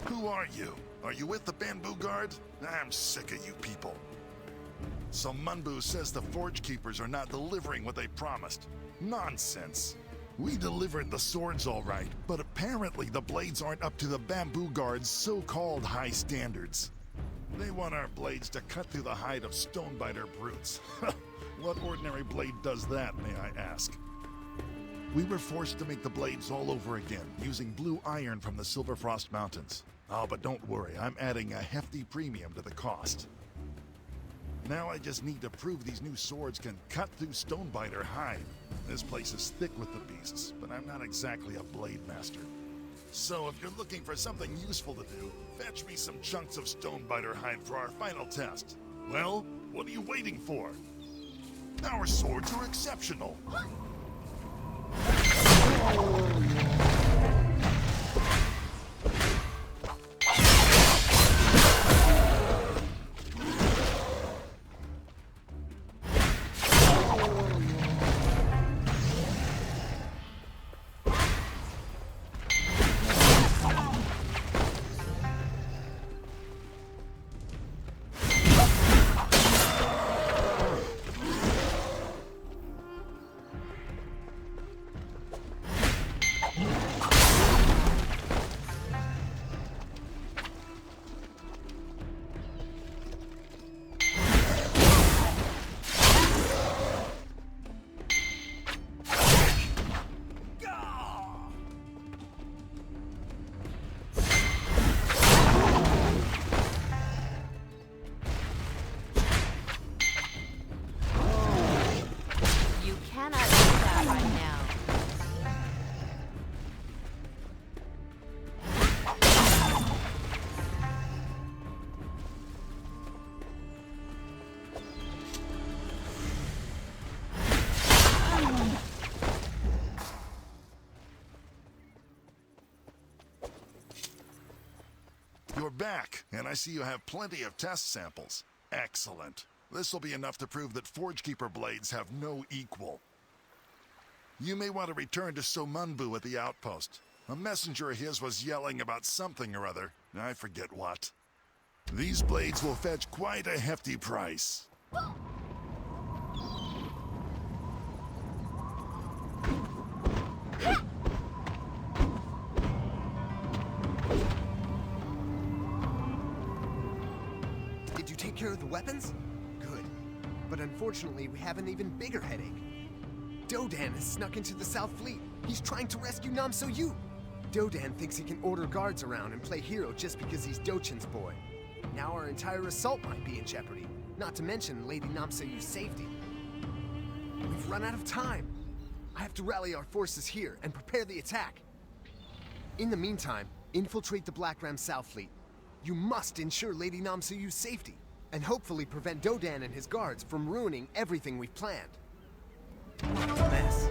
Who are you? Are you with the Bamboo Guard? I'm sick of you people. So Munbu says the Forge Keepers are not delivering what they promised. Nonsense. We delivered the swords all right, but apparently the blades aren't up to the Bamboo Guard's so-called high standards. They want our blades to cut through the hide of stonebiter brutes. What ordinary blade does that, may I ask? We were forced to make the blades all over again, using blue iron from the Silverfrost Mountains. Oh, but don't worry, I'm adding a hefty premium to the cost. Now I just need to prove these new swords can cut through stonebiter hide. This place is thick with the beasts, but I'm not exactly a blade master. So if you're looking for something useful to do, fetch me some chunks of stonebiter hide for our final test. Well, what are you waiting for? Our swords are exceptional. You're back, and I see you have plenty of test samples. Excellent. This will be enough to prove that Forgekeeper blades have no equal. You may want to return to Somunbu at the outpost. A messenger of his was yelling about something or other. I forget what. These blades will fetch quite a hefty price. Did you take care of the weapons? Good. But unfortunately, we have an even bigger headache. Dodan has snuck into the South Fleet. He's trying to rescue Namso-Yu. Dodan thinks he can order guards around and play hero just because he's Dochun's boy. Now our entire assault might be in jeopardy, not to mention Lady Namso-Yu's safety. We've run out of time. I have to rally our forces here and prepare the attack. In the meantime, infiltrate the Black Ram South Fleet. You must ensure Lady Namso-Yu's safety, and hopefully prevent Dodan and his guards from ruining everything we've planned. Mess.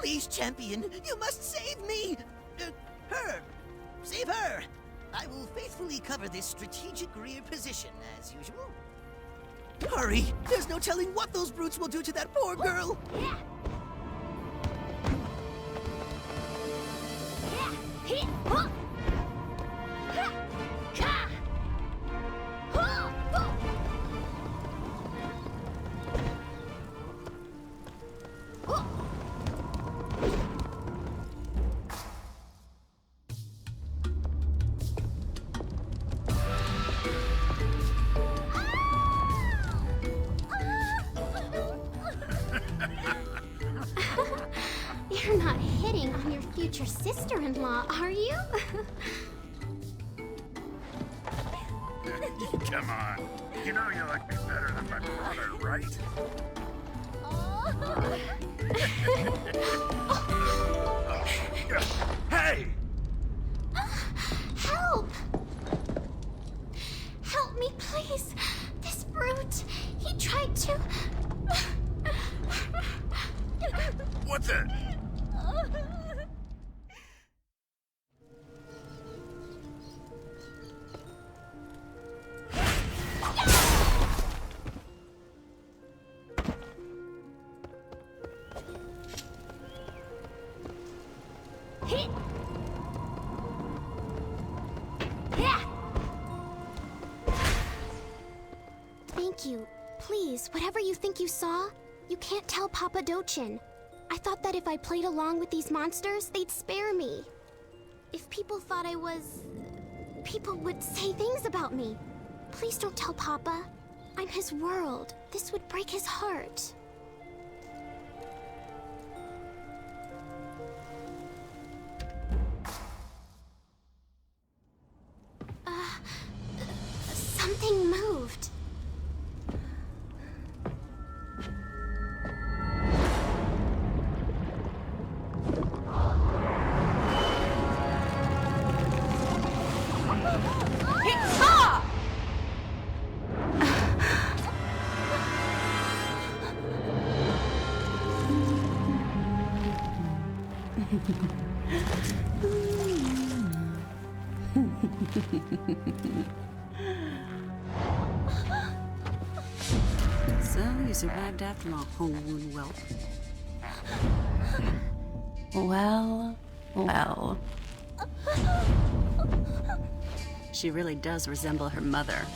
Please, champion, you must save me! Her! Save her! I will faithfully cover this strategic rear position, as usual. Hurry! There's no telling what those brutes will do to that poor girl! You're not hitting on your future sister-in-law, are you? Come on. You know you like me better than my brother, right? Hey! Help! Help me, please! This brute, he tried to... What the? Thank you. Please, whatever you think you saw, you can't tell Papa Dochun. I thought that if I played along with these monsters, they'd spare me. If people thought I was... people would say things about me. Please don't tell Papa. I'm his world. This would break his heart. Something moved. So, you survived after all, Hongwoon whelp. Well, well. She really does resemble her mother.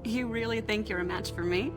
You really think you're a match for me?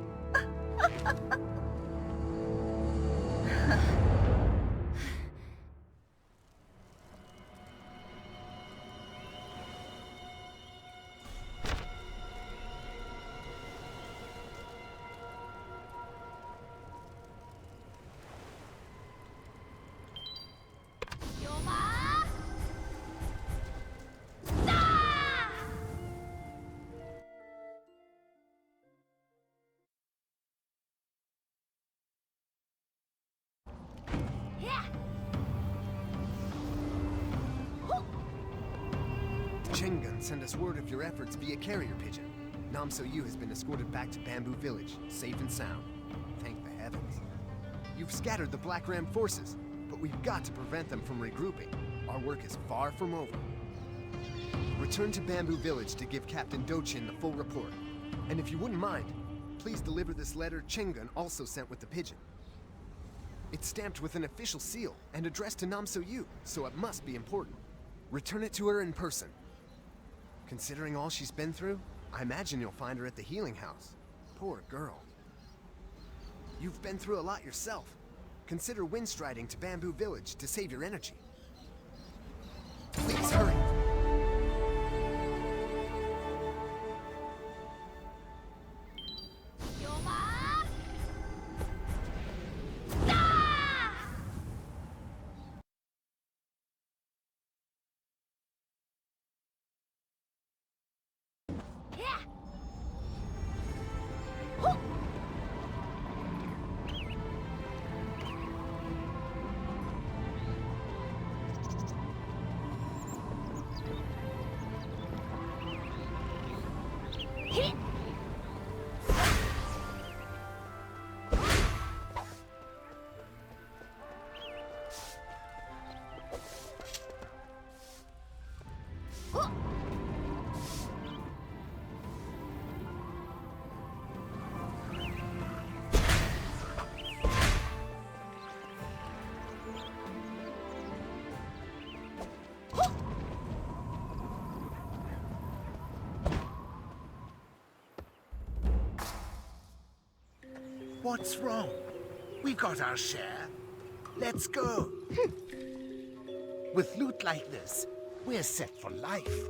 Chengun sent us word of your efforts via carrier pigeon. Namso-yu has been escorted back to Bamboo Village, safe and sound. Thank the heavens. You've scattered the Black Ram forces, but we've got to prevent them from regrouping. Our work is far from over. Return to Bamboo Village to give Captain Dochun the full report. And if you wouldn't mind, please deliver this letter Chengun also sent with the pigeon. It's stamped with an official seal and addressed to Namso-yu, so it must be important. Return it to her in person. Considering all she's been through, I imagine you'll find her at the healing house. Poor girl. You've been through a lot yourself. Consider windstriding to Bamboo Village to save your energy. Please hurry. What's wrong? We got our share. Let's go. With loot like this, we're set for life.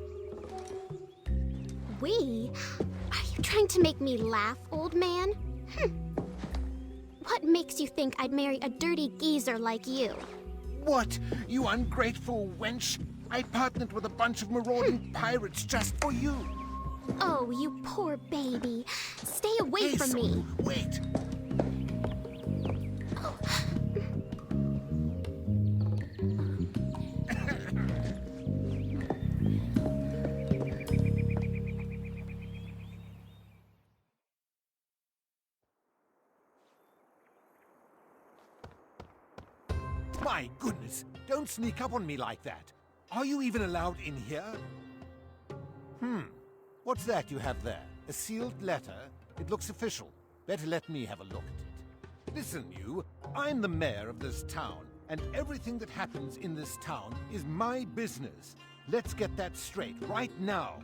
We? Are you trying to make me laugh, old man? What makes you think I'd marry a dirty geezer like you? What? You ungrateful wench? I partnered with a bunch of marauding pirates just for you. Oh, you poor baby. Stay away from me. Wait. My goodness, don't sneak up on me like that. Are you even allowed in here? What's that you have there? A sealed letter? It looks official. Better let me have a look at it. Listen, you. I'm the mayor of this town, and everything that happens in this town is my business. Let's get that straight right now.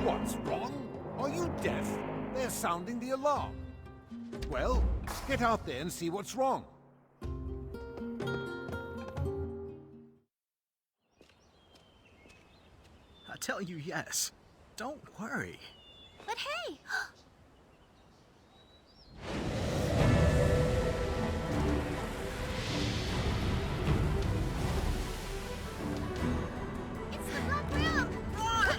What's wrong? Are you deaf? They're sounding the alarm. Well, get out there and see what's wrong. I tell you yes. Don't worry. But hey! It's the Black Ram! Help!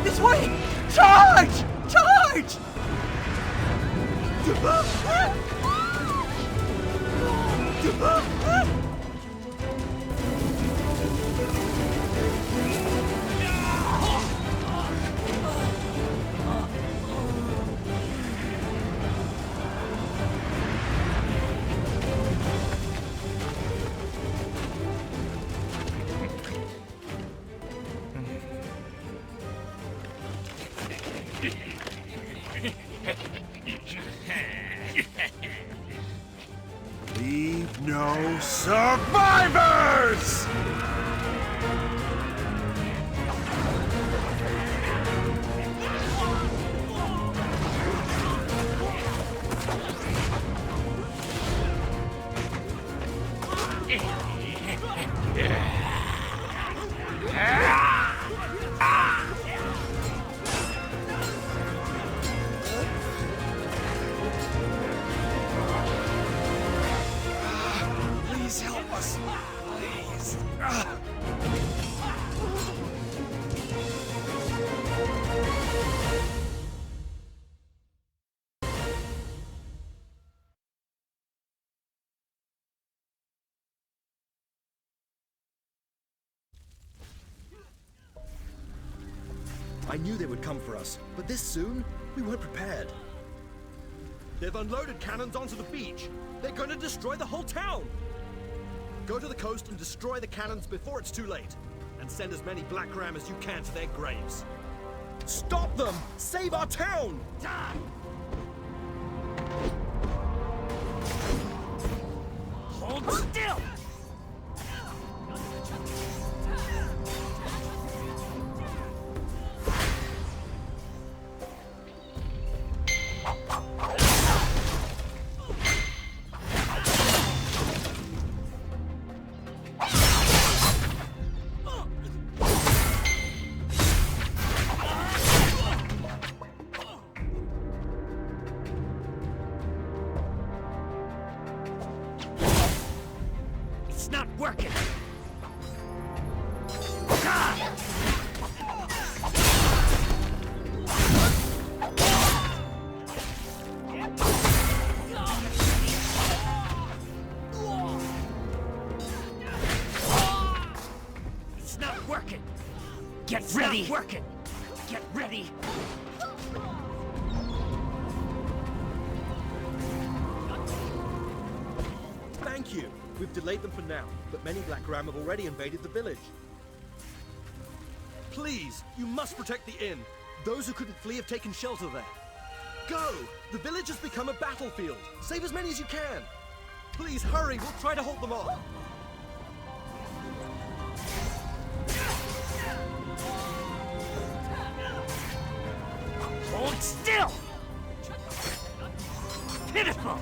This way! Charge! Charge! Leave no survivors! Please help us. Please. I knew they would come for us, but this soon? We weren't prepared. They've unloaded cannons onto the beach. They're going to destroy the whole town. Go to the coast and destroy the cannons before it's too late. And send as many Black Ram as you can to their graves. Stop them! Save our town! Hold still! It's not working! It's not working! Get ready! It's not working! Get ready! Thank you. We've delayed them for now, but many Black Ram have already invaded the village. Please, you must protect the inn. Those who couldn't flee have taken shelter there. Go! The village has become a battlefield. Save as many as you can. Please hurry, we'll try to hold them off. Hold still! Pitiful!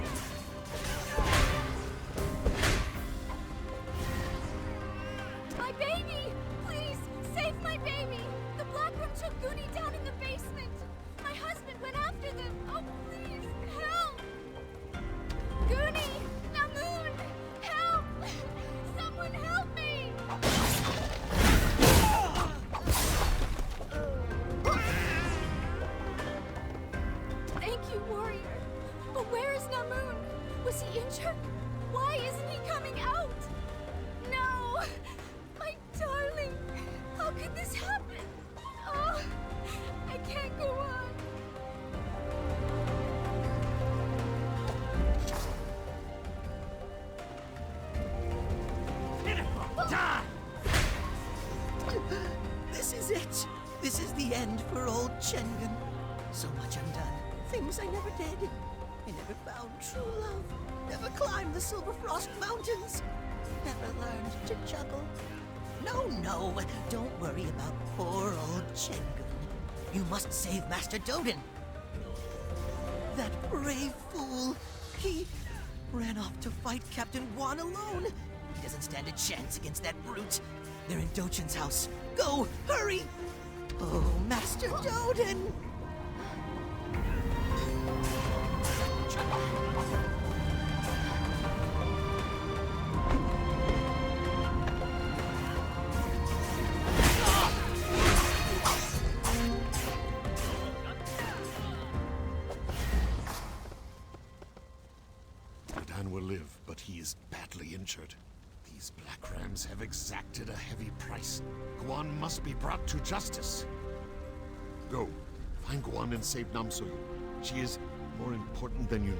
My baby! Please, save my baby! The Black Room took Goonie down in the basement! My husband went after them! Oh, please, help! Goonie! Namoon! Help! Someone help me! Thank you, warrior. But where is Namoon? Was he injured? Why isn't he coming out? No! My darling! How could this happen? Oh, I can't go on. Die! This is it. This is the end for old Chengun. So much undone. Things I never did. I never found true love. Never climbed the Silver Frost Mountains. Never learned to juggle. No. Don't worry about poor old Chengun. You must save Master Dodan. That brave fool. He ran off to fight Captain Guan alone. He doesn't stand a chance against that brute. They're in Dochin's house. Go! Hurry! Oh, Master Dodan! Dodan will live, but he is badly injured. These Black Rams have exacted a heavy price. Guan must be brought to justice. Go, find Guan and save Namsoyu. She is more important than you know.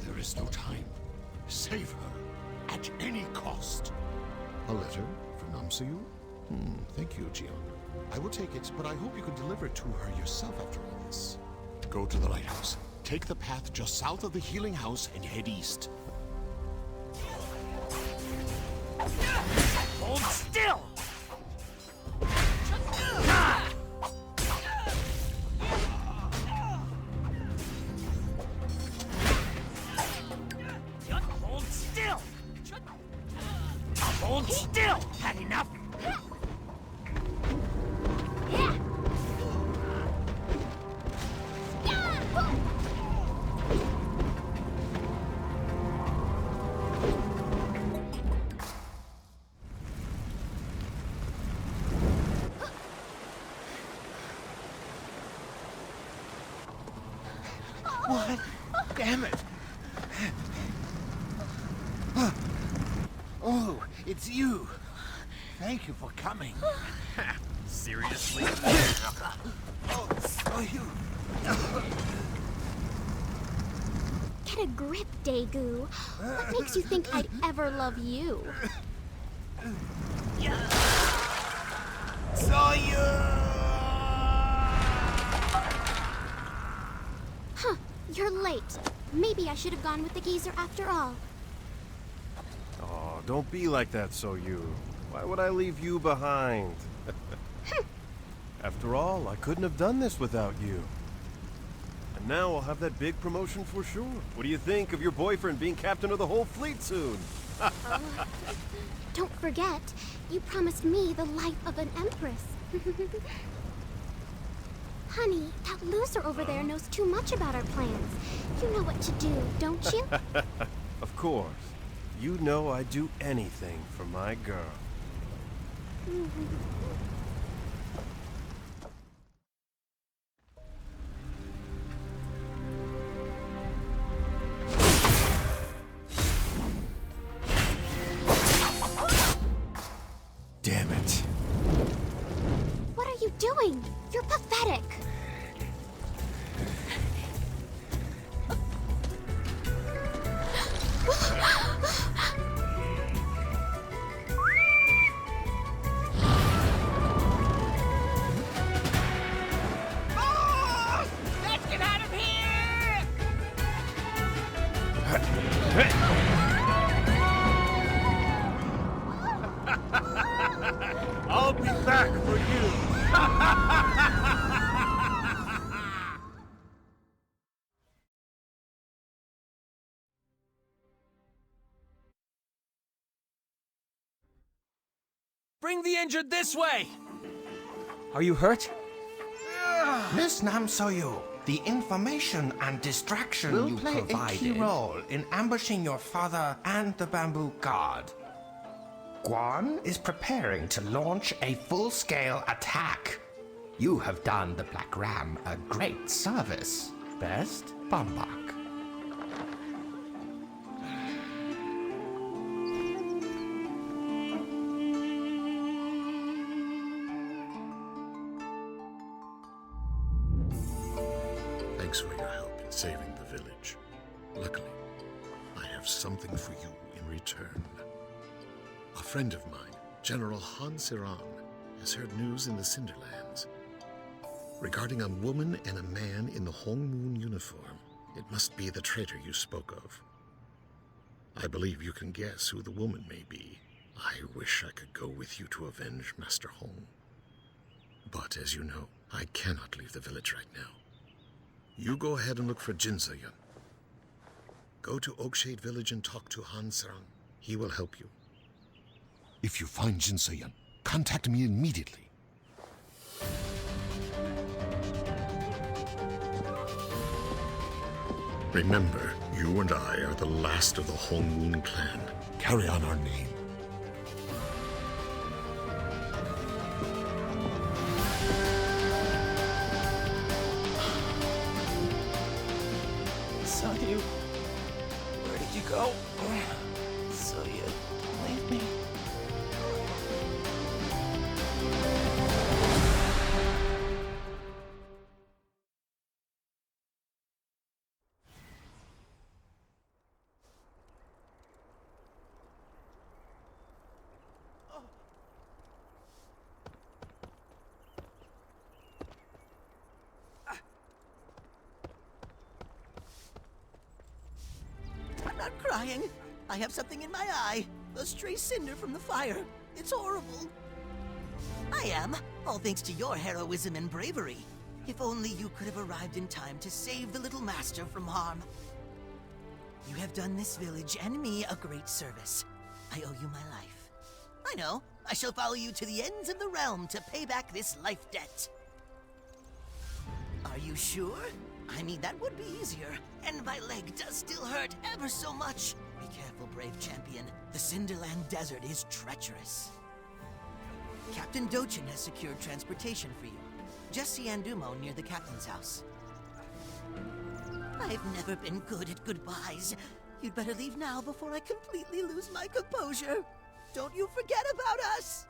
There is no time. Save her, at any cost. A letter from Namsoyu? Thank you, Jion. I will take it, but I hope you can deliver it to her yourself after all this. Go to the lighthouse. Take the path just south of the healing house and head east. Hold still! Hold still! Hold still! Had enough? What? Damn it! Oh, it's you. Thank you for coming. Seriously? Oh, so you. Get a grip, Daegu. What makes you think I'd ever love you? Saw you! Huh, you're late. Maybe I should have gone with the geezer after all. Oh, don't be like that, Soyu. Why would I leave you behind? After all, I couldn't have done this without you. And now I'll have that big promotion for sure. What do you think of your boyfriend being captain of the whole fleet soon? Don't forget, you promised me the life of an empress. Honey, that loser over there knows too much about our plans. You know what to do, don't you? Of course. You know I'd do anything for my girl. What are you doing? doing? You're pathetic. Let's get out of here! I'll be back for you. Bring the injured this way! Are you hurt? Miss Namsoyu, the information and distraction Will you play provided a key role in ambushing your father and the Bamboo Guard. Guan is preparing to launch a full-scale attack. You have done the Black Ram a great service. Best, Bombok. Thanks for your help in saving the village. Luckily, I have something for you in return. A friend of mine, General Han Siran, has heard news in the Cinderlands regarding a woman and a man in the Hong Moon uniform. It must be the traitor you spoke of. I believe you can guess who the woman may be. I wish I could go with you to avenge Master Hong. But as you know, I cannot leave the village right now. You go ahead and look for Jin Se-yun. Go to Oakshade Village and talk to Han Sarang. He will help you. If you find Jin Se-yun, contact me immediately. Remember, you and I are the last of the Hong Moon clan. Carry on our name. So you... Where did you go? So you don't leave me? I'm not crying. I have something in my eye. A stray cinder from the fire. It's horrible. I am, all thanks to your heroism and bravery. If only you could have arrived in time to save the little master from harm. You have done this village and me a great service. I owe you my life. I know. I shall follow you to the ends of the realm to pay back this life debt. Are you sure? I mean, that would be easier. And my leg does still hurt ever so much. Be careful, brave champion. The Cinderland desert is treacherous. Captain Dochun has secured transportation for you. Just see Andumo near the captain's house. I've never been good at goodbyes. You'd better leave now before I completely lose my composure. Don't you forget about us!